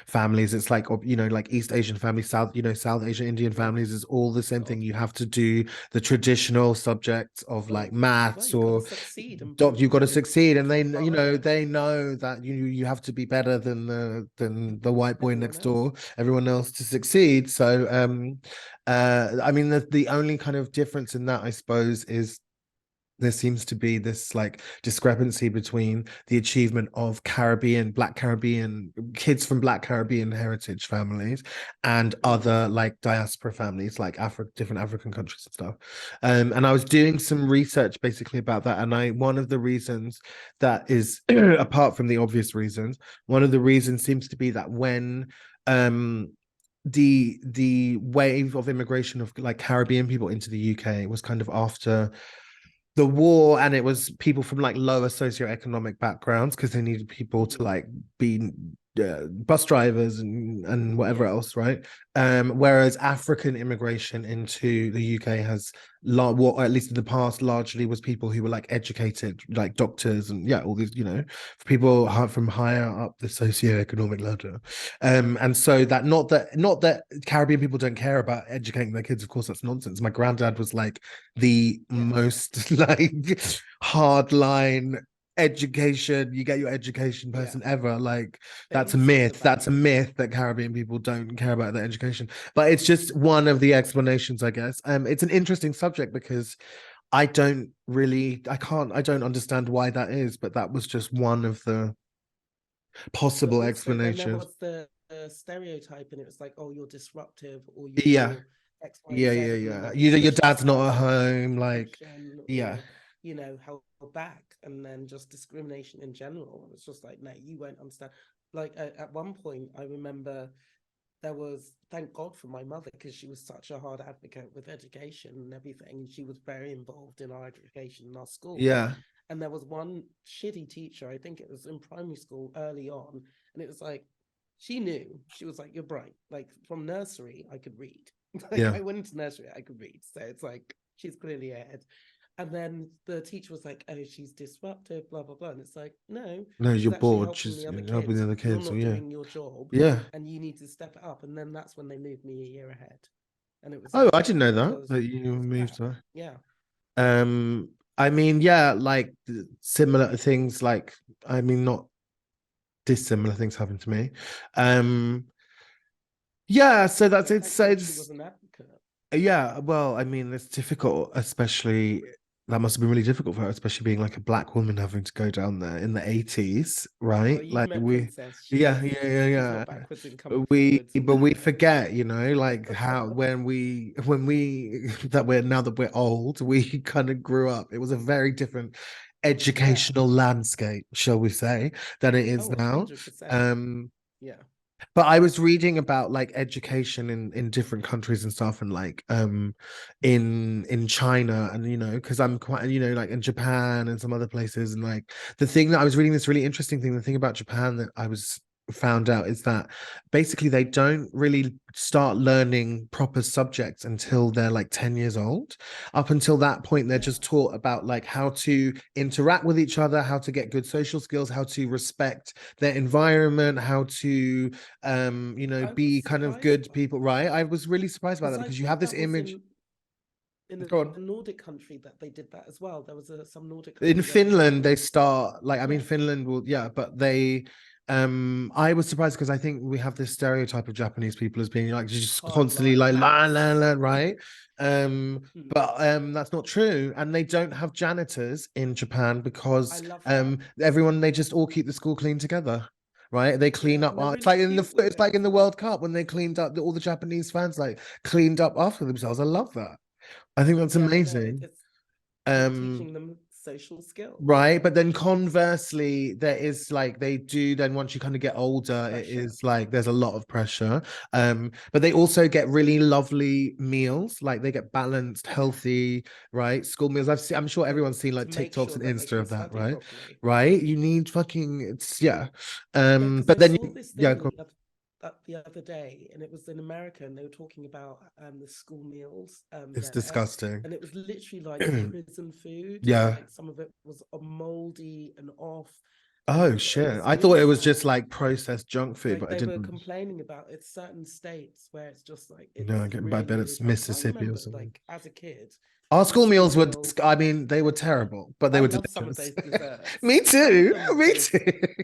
families. It's like, you know, like East Asian families, South Asian Indian families is all the same thing. You have to do the traditional subjects of like maths you've got or to succeed and you've got to prove succeed, and they, you're you know, harder. they know that you have to be better than the white boy Everyone next door, else. everyone else, to succeed. So I mean, the only kind of difference in that, I suppose, is there seems to be this like discrepancy between the achievement of Black Caribbean kids from Black Caribbean heritage families and other like diaspora families, like different African countries and stuff. And I was doing some research basically about that. And one of the reasons that is, apart from the obvious reasons, one of the reasons seems to be that when the wave of immigration of like Caribbean people into the UK was kind of after the war, and it was people from like lower socioeconomic backgrounds because they needed people to like be bus drivers and whatever else, right? Whereas African immigration into the UK has or at least in the past largely was people who were like educated, like doctors and all these, people from higher up the socioeconomic ladder. And so that not that Caribbean people don't care about educating their kids, of course that's nonsense. My granddad was like the most like hardline education, you get your education person ever. Like that's a myth. That's a myth that Caribbean people don't care about their education. But it's just one of the explanations, I guess. It's an interesting subject because I don't understand why that is, but that was just one of the possible explanations. There was the stereotype, and it was like, oh, you're disruptive, or Yeah. X, Y, Z, Yeah. like Your social dad's not at stuff, home, like or, held back, and then just discrimination in general. It's just like, no, you won't understand. Like at one point, I remember there was, thank God for my mother, because she was such a hard advocate with education and everything. She was very involved in our education in our school. Yeah. And there was one shitty teacher, I think it was in primary school early on, and it was like, she knew, she was like, you're bright. Like from nursery, I could read. Like I went into nursery, I could read. So it's like, she's clearly ahead. And then the teacher was like, oh, she's disruptive, blah, blah, blah. And it's like, no, you're bored. She's helping the other kids. You're not doing your job. Yeah. And you need to step it up. And then that's when they moved me a year ahead. And it was like, I didn't know that you moved there. Yeah. I mean, like similar things, like, I mean, not dissimilar things happened to me. So that's it. So it's, well, I mean, it's difficult, especially that must have been really difficult for her, especially being like a Black woman having to go down there in the 80s, right? Like we forget, like how when we now that we're old, we kind of grew up. It was a very different educational landscape, shall we say, than it is now. 100%. But I was reading about like education in different countries and stuff, and like in China, and because I'm quite, like in Japan and some other places, and like the thing that I was reading, this really interesting thing, the thing about Japan that I was found out is that basically they don't really start learning proper subjects until they're like 10 years old. Up until that point, they're just taught about like how to interact with each other, how to get good social skills, how to respect their environment, how to be kind of good people, right? I was really surprised about that because you have this image in a Nordic country that they did that as well. There was some Nordic in Finland they start like, I mean, Finland will, but they I was surprised because I think we have this stereotype of Japanese people as being like just constantly like la la la, right? But that's not true, and they don't have janitors in Japan because everyone, they just all keep the school clean together, right? They clean up. It's like in the World Cup when they cleaned up, all the Japanese fans like cleaned up after themselves. I love that. I think that's amazing. Teaching them social skills, right? But then conversely, there is like, they do then, once you kind of get older, it is like there's a lot of pressure. But they also get really lovely meals, like they get balanced, healthy, right, school meals. I'm sure everyone's seen like TikToks and Insta of that, right? Right, you need fucking, it's but then the other day, and it was in America, and they were talking about the school meals. It's disgusting, and it was literally like prison food. Like some of it was moldy and off. Oh shit! I thought it was just like processed junk food, but I didn't. They were complaining about it. Certain states where it's just like, I get bad bet it's Mississippi or something. Like as a kid, Our school meals were, meals. I mean, they were terrible, but they I were love some of delicious. those desserts. Me Some of too. them Me taste- too.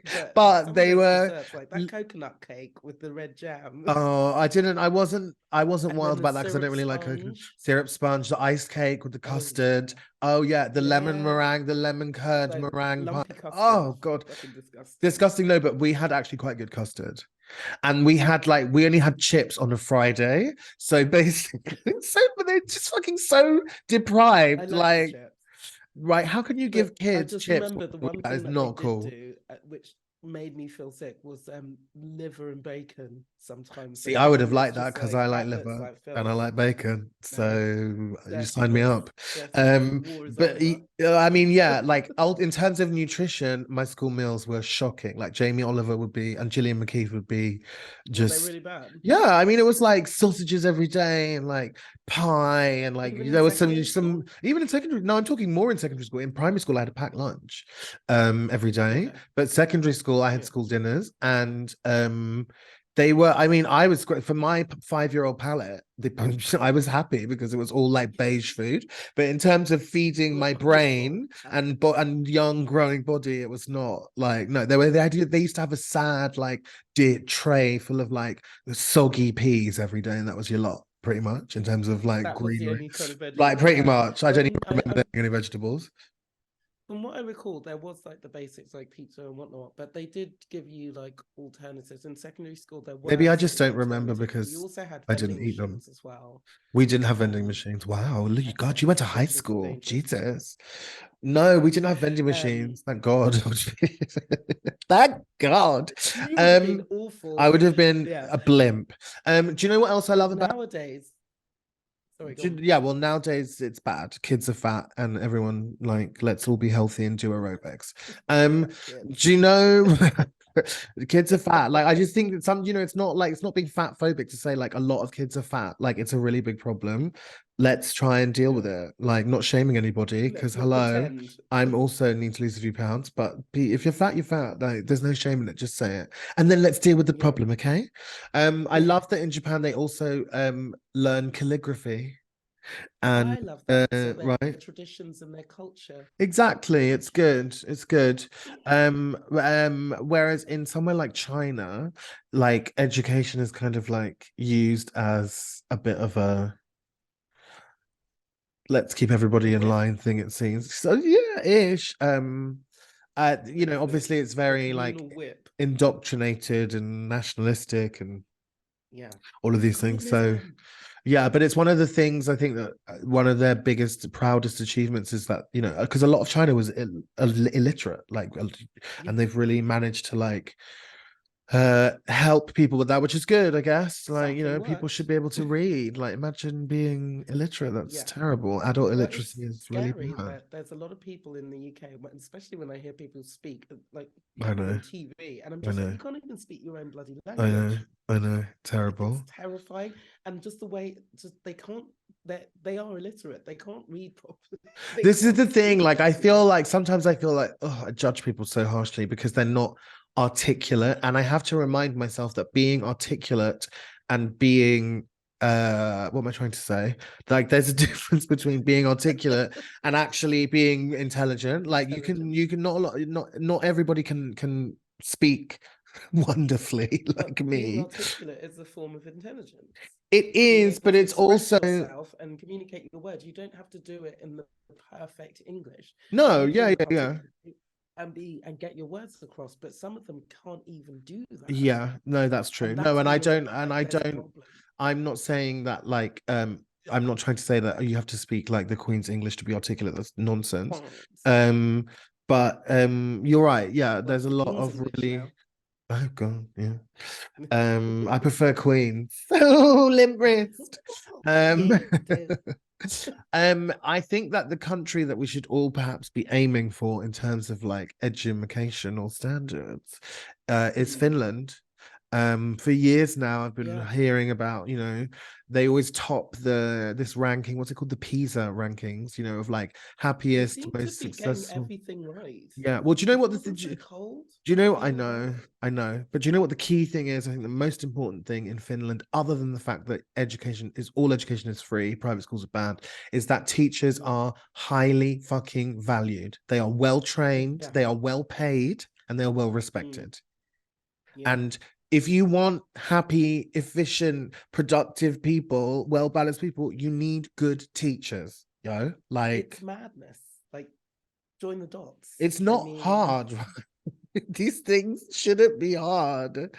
But But some of they those were. desserts, like that coconut cake with the red jam, Oh, I wasn't and wild then the about that because I don't syrup really like coconut sponge. syrup sponge, the ice cake with the Oh custard. yeah, Oh yeah, the lemon yeah. meringue, the lemon curd Like meringue pie. lumpy custard, Oh God, fucking disgusting. disgusting. No, but we had actually quite good custard. And we had like we only had chips on a Friday. So basically, but they're just fucking so I deprived. like the Like, chips, right, how can you give but I kids just chips? remember the one That is thing that they not did cool. do, which made me feel sick, was liver and bacon. Sometimes See, they I do, would have and it's liked that just because like I like that looks liver like and I filth. like bacon. No, So you dirty signed me boys, up. dirty boys. War is But over. I mean, yeah, like in terms of nutrition, my school meals were shocking. Like Jamie Oliver would be and Gillian McKeith would be Were they just really bad? yeah. I mean, it was like sausages every day and like pie and like Even in there was secondary some school? even in secondary. No, I'm talking more in secondary school. In primary school, I had a packed lunch every day. Okay. But secondary school, I had Yeah. school dinners and they were, I mean, I was great for my 5-year-old palate. I was happy because it was all like beige food. But in terms of feeding my brain and young growing body, it was not like no. They used to have a sad like tray full of like soggy peas every day, and that was your lot pretty much in terms of like That was the greenery. only kind of veggies Like they pretty had. much, I But I don't even mean, remember any vegetables. from what I recall, there was like the basics like pizza and whatnot, but they did give you like alternatives. In secondary school, there Maybe were I just some don't remember alternatives, and you because also had I didn't vending eat them. machines as well. We didn't have vending machines. Wow, look, God, you went to high Which was school. dangerous. Jesus. No, we didn't have vending machines. Thank God. Thank God. You would have been I awful. would have been Yeah. a blimp. Do you know what else I love about Nowadays, sorry, go on. yeah, well, nowadays it's bad. Kids are fat and everyone like, let's all be healthy and do aerobics. Kids. Do you know the kids are fat? Like, I just think that it's not like it's not being fat phobic to say like a lot of kids are fat. Like, it's a really big problem. Let's try and deal with it. Like, not shaming anybody because Let's not hello, pretend. I'm also need to lose a few pounds, but if you're fat, you're fat. Like, there's no shame in it. Just say it, and then let's deal with the Yeah. problem. Okay. I love that in Japan they also learn calligraphy. And I love that. So their right, traditions and their culture. exactly. It's good. It's good. Whereas in somewhere like China, like education is kind of like used as a bit of a let's keep everybody in Whip. line thing, it seems. So yeah, ish. The Obviously it's very like communal whip. indoctrinated and nationalistic and Yeah. all of these things. So Communism. yeah, but it's one of the things I think that one of their biggest, proudest achievements is that, because a lot of China was illiterate, like, and they've really managed to like help people with that, which is good, I guess. Like, Something people works. should be able to read. Like, imagine being illiterate. That's Yeah. terrible. Adult Well, illiteracy it's is really scary bad. that there's a lot of people in the UK, especially when I hear people speak, like I people know. on TV, and I'm I just like, know. you can't even speak your own bloody I know. language. I know. Like, Terrible. it's terrifying, and just the way they can't. They are illiterate. They can't read properly. This is the can't thing. speak Like, I feel properly. like sometimes I feel like, oh, I judge people so harshly because they're not articulate. And I have to remind myself that being articulate and being what am I trying to say? Like, there's a difference between being articulate and actually being intelligent. Like, you can not everybody can speak wonderfully like But being me. articulate is a form of intelligence. It Being is, able but to it's express also yourself and communicate your words. You don't have to do it in the perfect English. no, You yeah, can yeah. articulate and get your words across, but some of them can't even do that. Yeah, no, that's true. And No, that's and when I you're don't, like, there's a problem. I'm not saying that like I'm not trying to say that you have to speak like the Queen's English to be articulate. That's nonsense. Fine. But you're right. Yeah, Well, there's a lot King's of English really now. oh god, yeah. I prefer Queen. Oh, limp wrist. Yeah, dear. I think that the country that we should all perhaps be aiming for in terms of like educational standards is Finland. For years now, I've been Yeah. hearing about, you know, they always top this ranking, what's it called? The PISA rankings, you know, of like They happiest, seem to most be getting successful. everything right. Yeah. Well, do you know Is what London so cold? do you know? Are you I know, but do you know what the key thing is? I think the most important thing in Finland, other than the fact that all education is free, private schools are banned, is that teachers Mm. are highly fucking valued. They are well trained, Yeah. they are well paid, and they are well Mm. respected. Yeah. And if you want happy, efficient, productive people, well balanced people, you need good teachers. Yo, like It's madness. Like, join the dots. it's I not mean, hard. These things shouldn't be hard.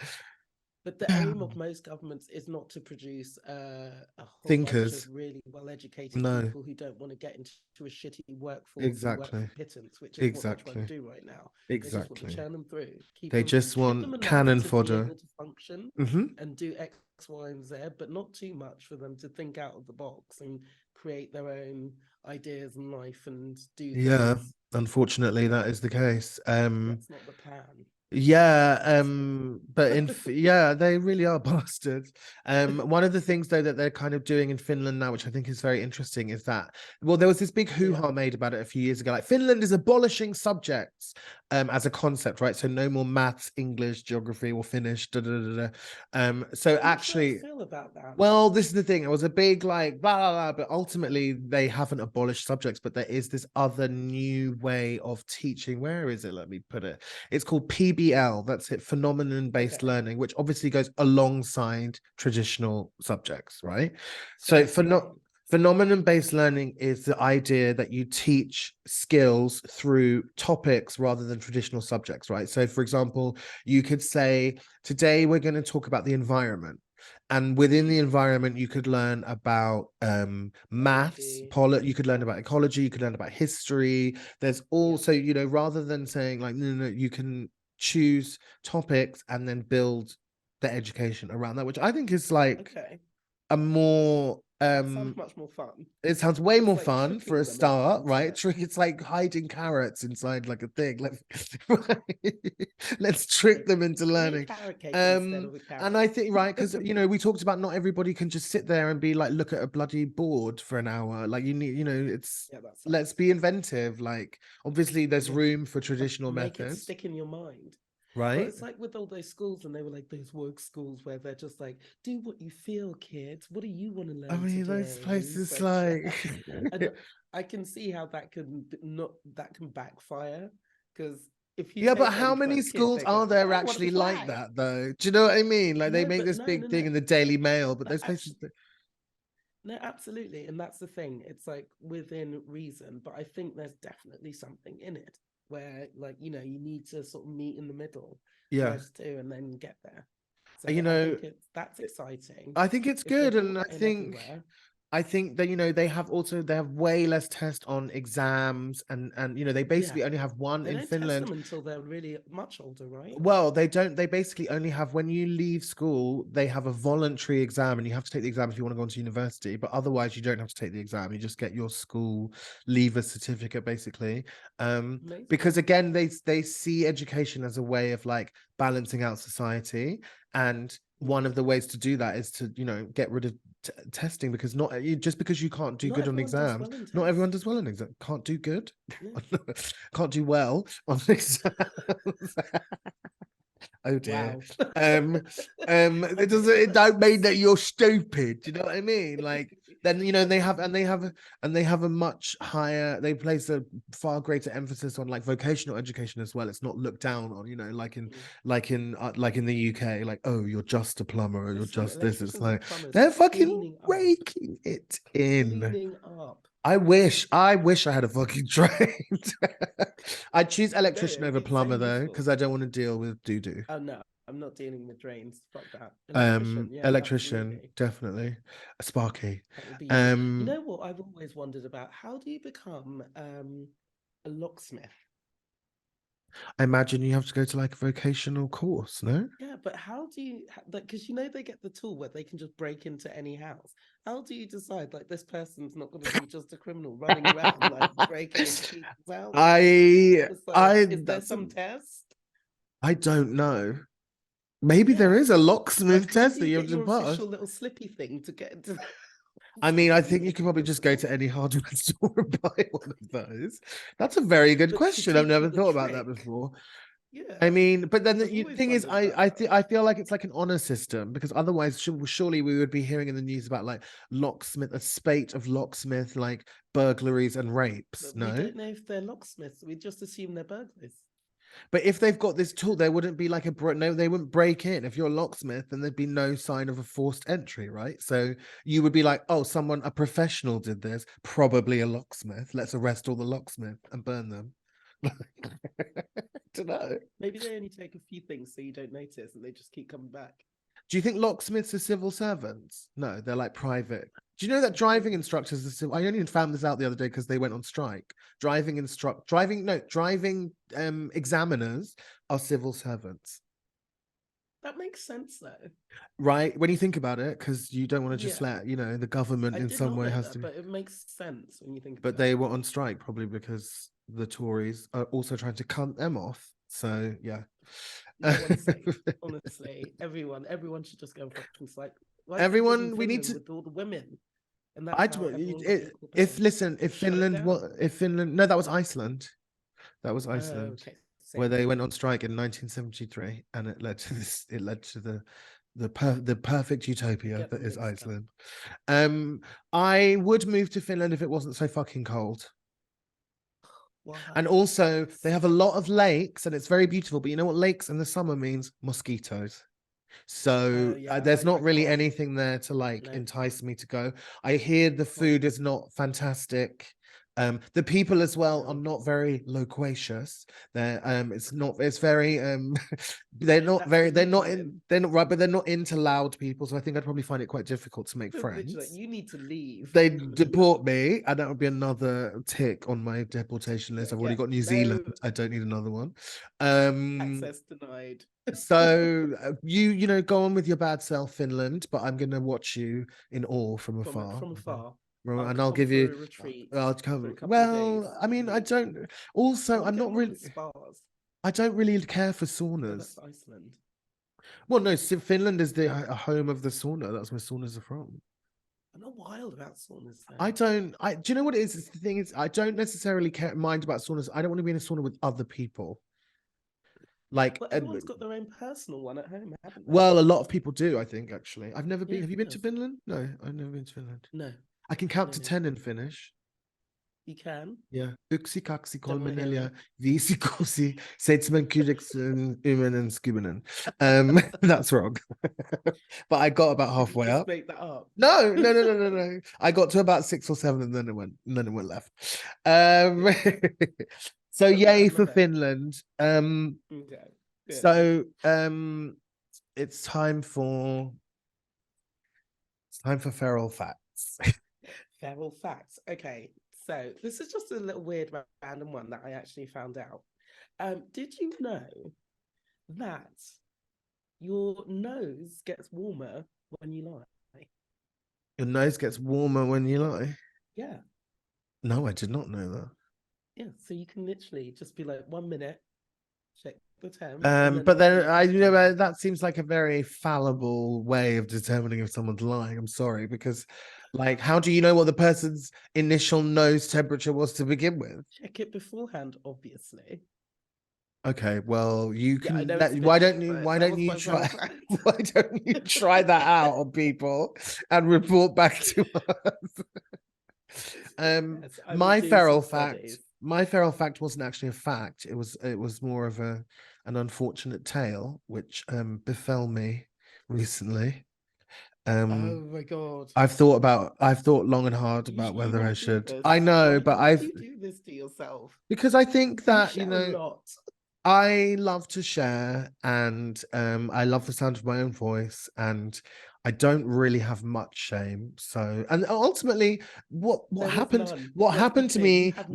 but the aim of most governments is not to produce a whole bunch of Thinkers. really well-educated No, people who don't want to get into a shitty workforce and work exactly. for pittance, which is what they're trying Exactly. to do right now. They just want to Exactly. churn them through, They just give them want enough cannon to be fodder. able to function Hmm. and do X, Y, and Z, but not too much for them to think out of the box and create their own ideas in life and do Yeah, things. unfortunately, that is the case. That's not the plan. Yeah, Unmissable. but yeah, they really are bastards. One of the things though that they're kind of doing in Finland now, which I think is very interesting, is that well, there was this big hoo-ha made about it a few years ago. Like Finland is abolishing subjects as a concept, right? So no more maths, English, geography, or Finnish. Da, da, da, da. So I'm not sure how actually, to feel about that. well, this is the thing. It was a big like blah, blah, blah, but ultimately they haven't abolished subjects, but there is this other new way of teaching. Where is it? Let me put it. It's called PBL. That's it, phenomenon-based Okay. learning, which obviously goes alongside traditional subjects, right? So So explain. phenomenon-based learning is the idea that you teach skills through topics rather than traditional subjects, right? So, for example, you could say, today we're going to talk about the environment. And within the environment, you could learn about maths, Ecology, you could learn about ecology, you could learn about history. There's also, you know, rather than saying like, no, no, you can choose topics and then build the education around that, which I think is like okay. a more That sounds much more fun. it sounds way It's more like fun for tricking a them start, into right? it. It's like hiding carrots inside like a thing. Let's trick Like, them into be a learning. carrot cake instead of a And carrot. I think right, because you know, we talked about not everybody can just sit there and be like, look at a bloody board for an hour. Like you need, you know, it's Yeah, that let's sucks. be inventive. Like obviously there's Yeah. room for And traditional make it methods, stick in your mind. Well, right? it's like with all those schools, and they were like those woke schools where they're just like, do what you feel, kids. What do you want to I learn mean, those today? And places like, shut like up. And I can see how that can backfire, because if you yeah, but take how any kind many of kid, schools they go, are there I want to actually like play. that though? Do you know what I mean? Like they No, make but this no, big no, thing no. in the Daily Mail, but No, those places. actually, no, absolutely. And that's the thing. It's like within reason, but I think there's definitely something in it where, like, you need to sort of meet in the middle, Yeah, those two, and then get there. you So I know, think that's exciting. I think it's If they good, brought and that in everywhere, I think that they have way less test on exams, and you know they yeah, basically only have one they in don't test Finland. them until they're really much older, right? Well, they don't. They basically only have when you leave school, they have a voluntary exam, and you have to take the exam if you want to go into university. But otherwise, you don't have to take the exam. You just get your school leaver certificate, basically. Amazing. Because again, they see education as a way of like balancing out society, and Mm. one of the ways to do that is to get rid of testing, because just because you can't do Not good on everyone does exams, well in not everyone tests. does well on exams. Can't do good, No. can't do well on exams. Oh dear. Wow. It doesn't, Okay, it don't mean that let's. you're stupid. Do you know what I mean? Like then they have a much higher, they place a far greater emphasis on like vocational education as well. It's not looked down on, Mm. like in the UK, like, oh, you're just a plumber or you're Listen, just this. It's electricians and like plumbers they're fucking cleaning up, raking it in. cleaning up. I wish I had a fucking trade. I'd choose No, electrician it'd over be so plumber though, useful. because I don't want to deal with doo-doo. Oh no, I'm not dealing with drains. Fuck that. Electrician, yeah, Electrician, absolutely. definitely. A Sparky. That would be useful. You Um, know what I've always wondered about? How do you become a locksmith? I imagine you have to go to like a vocational course, no? Yeah, but how do you like? Because they get the tool where they can just break into any house. How do you decide like this person's not going to be just a criminal running around like breaking into people's houses? I It's like, I is there that's some test? I don't know. Maybe there Yeah. is a Like, locksmith how test do that you you have get to your pass. official little slippy thing to get into? I mean, I think you can probably just go to any hardware store and buy one of those. That's a very good But to question. I've teach never you the thought about that trick. before. Yeah. I mean, but then I've the always thing is, wondered about that. I feel like it's like an honor system, because otherwise, surely we would be hearing in the news about like locksmith, a spate of locksmith like burglaries and rapes. But we No, don't know if they're locksmiths. We just assume they're burglars. but if they've got this tool, there wouldn't be like no, they wouldn't break in. If you're a locksmith, then there'd be no sign of a forced entry, right? So you would be like, oh, a professional did this, probably a locksmith. Let's arrest all the locksmiths and burn them. Don't know. Maybe they only take a few things so you don't notice and they just keep coming back. Do you think locksmiths are civil servants? No, they're like private. Do you know that driving instructors are civil? I only found this out the other day because they went on strike. Driving examiners are civil servants, That makes sense though. right? When you think about it, because you don't want to just Yeah. let, the government I in did some not way know has that, to. but it makes sense when you think But about they it. were on strike probably because the Tories are also trying to cunt them off. So yeah. No one's safe. Honestly, everyone should just go and fucking strike. Why is it Everyone, we need Finland to. with all the women? And that's I how do. everyone got equal pay. If listen, if Shut it Finland, down. no, that was Iceland. That was Oh, Iceland, okay. where Same. they went on strike in 1973, and it led to this. It led to the perfect utopia Get that them is mixed up. Iceland. I would move to Finland if it wasn't so fucking cold. Why? And also, they have a lot of lakes, and it's very beautiful. But you know what lakes in the summer means? Mosquitoes. So Yeah, there's not I really can't. anything there to like No. entice me to go. I hear the food is not fantastic. The people as well are No. not very loquacious. It's very they're not That's very where you come in. they're not right, but they're not into loud people. So I think I'd probably find it quite difficult to make Literally, friends. you need to leave. They deport me, and that would be another tick on my deportation list. I've already Yeah, got New no Zealand. I don't need another one. Um, access denied. so you know, go on with your bad self, Finland, but I'm gonna watch you in awe from afar. From afar. And I'll come give for you a retreat I'll for a come. couple of days. Well, I mean, I week. don't also Are we I'm not going on really the spas? I don't really care for No, saunas. that's Iceland. Well, no, Finland is the home of the sauna. That's where saunas are from. I'm not wild about saunas though. Do you know what it is? It's the thing is, I don't necessarily mind about saunas. I don't want to be in a sauna with other people. Like, Well, everyone's got their own personal one at home, haven't they? well, a lot of people do, I think, actually. I've never been. Yeah, Have you been to yes. Finland? No, I've never been to Finland. No, I can count No, to no. 10 in Finnish. you can. Yeah. Yksi, kaksi, Don't wanna kolme, hear neljä, it. viisi, kuusi, seitsemän, yhdeksän, kymmenen, kymmenen. That's wrong. But I got about Did you halfway just up. make that up? No. I got to about 6 or 7, and then it went left. So yay for Finland. Okay. Good. So it's time for feral facts. Feral facts. Okay, so this is just a little weird random one that I actually found out. Did you know that your nose gets warmer when you lie? Your nose gets warmer when you lie. Yeah, No, I did not know that. yeah. So you can literally just be like 1 minute, check the temp. and But then it'll be that seems like a very fallible way of determining if someone's lying. I'm sorry, because like, how do you know what the person's initial nose temperature was to begin with? check it beforehand, obviously. Okay, well, you Yeah, I can. know it's a bit Why shit, don't you? but Why that don't was you my try? feral fact. Why don't you try that out on people and report back to us? Yes, I will My do feral some fact. studies. My feral fact wasn't actually a fact. It was more of an unfortunate tale which befell me recently. Oh my god. I've thought long and hard You, about you whether I won't do should. this. I know, Why but would you do this to yourself? because I think You that, share a lot. I love to share, and I love the sound of my own voice, and I don't really have much shame. So, and ultimately, what There is happened? none. What That's the happened to thing, you me have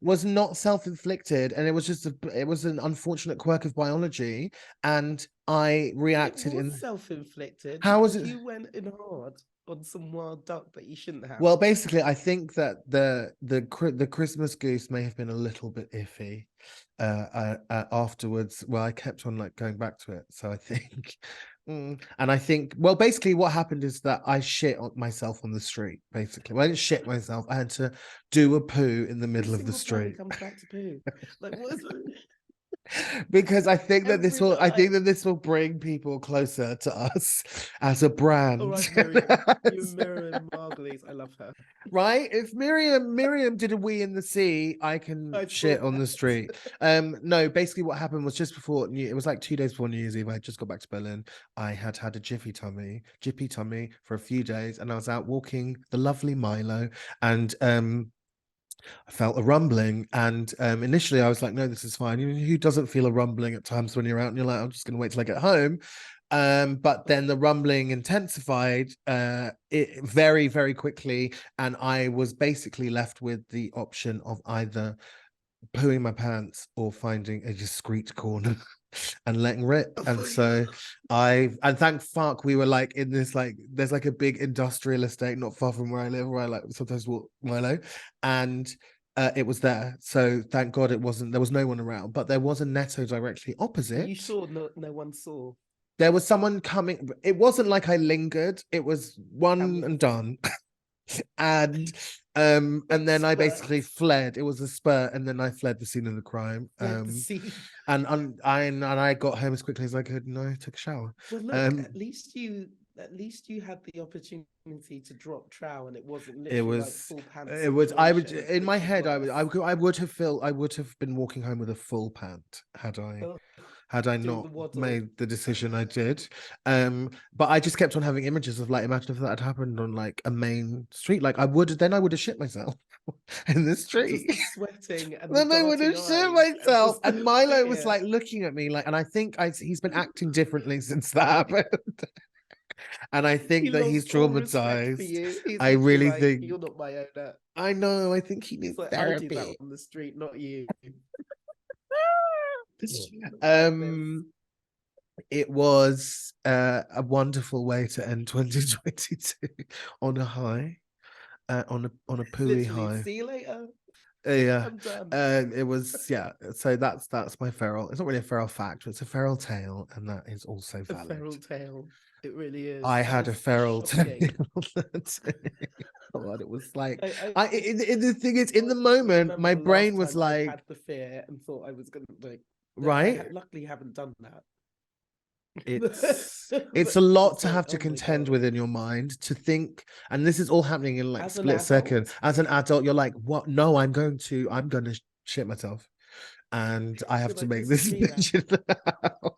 was none. not self-inflicted, and it was just it was an unfortunate quirk of biology, and I It reacted was in. self-inflicted How was because it? you went in hard on some wild duck that you shouldn't have. Well, basically, I think that the Christmas goose may have been a little bit iffy afterwards. Well, I kept on like going back to it, so I think, and I think, well, basically, what happened is that I shit on myself on the street. Basically, well, I didn't shit myself. I had to do a poo in the Every middle of the single time it street. comes back to poo. Like, what is it? Because I think that Every I think time. that this will bring people closer to us as a All brand. right, Miriam. You and Miriam Margulies. I love her. Right? If Miriam did a wee in the sea, I can I shit saw on the that. street. No, basically what happened was just before it was like 2 days before New Year's Eve. I just got back to Berlin. I had had a jippy tummy for a few days, and I was out walking the lovely Milo, and I felt a rumbling, and initially I was like, no, this is fine. You know, who doesn't feel a rumbling at times when you're out and you're like, I'm just gonna wait till I get home. But then the rumbling intensified it very, very quickly, and I was basically left with the option of either pooing my pants or finding a discreet corner and letting rip. And so and thank fuck we were like in this, like, there's like a big industrial estate not far from where I live, where I like sometimes walk Milo, and it was there. So thank God there was no one around, but there was a Netto directly Are opposite. you sure no one saw? There was someone coming. It wasn't like I lingered. It was one was- and done. And then I basically Spurt. fled. It was a spurt, and then I fled the scene of the crime. Fled the scene. And I got home as quickly as I could, and I took a shower. Well, look, at least you had the opportunity to drop trow, and it wasn't It literally like was full pants. I would, situation, in my which is head, I worse. would have been walking home with a full pant Oh, had I doing not the waddle. made the decision I did. But I just kept on having images of, like, imagine if that had happened on like a main street. Like I would have shit myself in the Just street. the sweating and the Then I would darting have shit eyes and myself. just And the Milo was fear. like looking at me like, and I think he's been acting differently since that happened. And I He think that he's lost all respect for traumatized. you. He's I literally really like, think, you're not my owner. I know, I think he He's needs like, I do that therapy. on the street, not you. Um, it was a wonderful way to end 2022 on a high, on a pooey Literally, high. see you later. Yeah, I'm done. it was, yeah. So that's my feral. It's not really a feral fact, but it's a feral tale, and that is also A valid. feral tale. It really is. I That had a is feral tale. shocking. God, it was like the thing is, I in the moment, remember my the last brain was time I like, had the fear and thought I was gonna like. right. Luckily haven't done that. It's But a lot it's to like, have to oh my contend God. with in your mind, to think, and this is all happening in like As an split second. adult, As an adult, you're like, what? No, I'm going to shit myself, and I have you're to like, make this this is me now. decision now.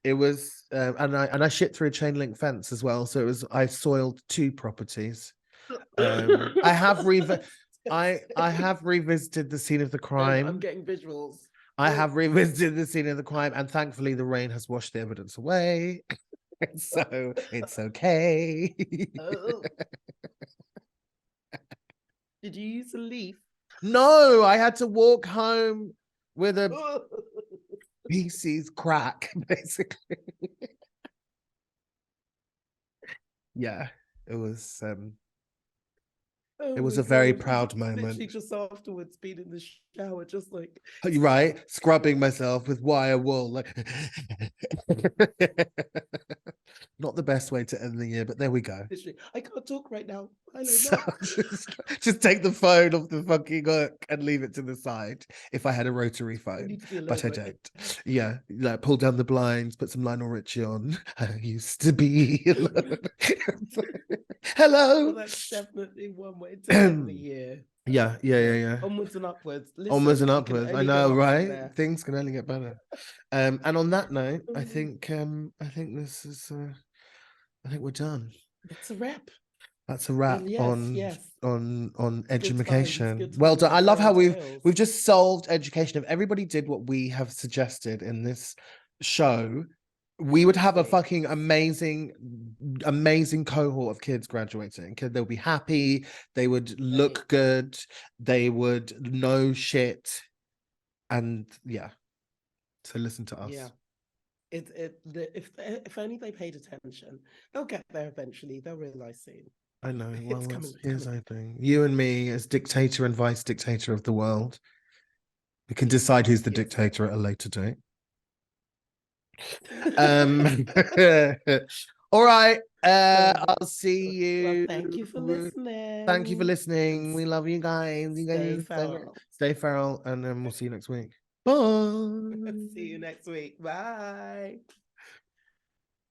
It was, and I shit through a chain link fence as well. So I soiled 2 properties. I have I have revisited the scene of the I'm crime. getting visuals. I have revisited the scene of the crime, and thankfully the rain has washed the evidence away. So it's okay. Oh. Did you use a leaf? No, I had to walk home with a PC's crack, basically. Yeah, it was Oh it was my a very God. proud Literally moment. just afterwards, being in the shower, just like You're right, scrubbing myself with wire wool, like not the best way to end the year, but there we go. literally, I can't talk right now. I know So not. just take the phone off the fucking hook and leave it to the side if I had a rotary I phone, need to be alone but I right don't. now. Yeah, like pull down the blinds, put some Lionel Richie on. I used to be alone. Well, Hello. that's definitely one way to end the year. Yeah. Onwards and upwards. Onwards Listen, and it can upwards. I only get know, up from right? there. Things can only get better. And on that note, I Mm. think this is I think we're done. That's a wrap. That's a wrap Yes, on yes. edumacation. Good Well times done. of I love how feral we've tales. just solved education. If everybody did what we have suggested in this show, we would have a Honestly. fucking amazing cohort of kids graduating. They'll be happy, they would look Right. good, they would know shit, and yeah. So listen to us. Yeah. If only they paid attention, they'll get there eventually. They'll realize soon. I know. It's Well, coming, it's here's coming. our thing. You and me, as dictator and vice dictator of the world, we can decide who's the Yes. dictator at a later date. All right. I'll see you. Well, thank you for listening. Thank you for listening. We love you guys. You Stay guys feral. stay feral, and then we'll see you next week. Bye. See you next week. Bye.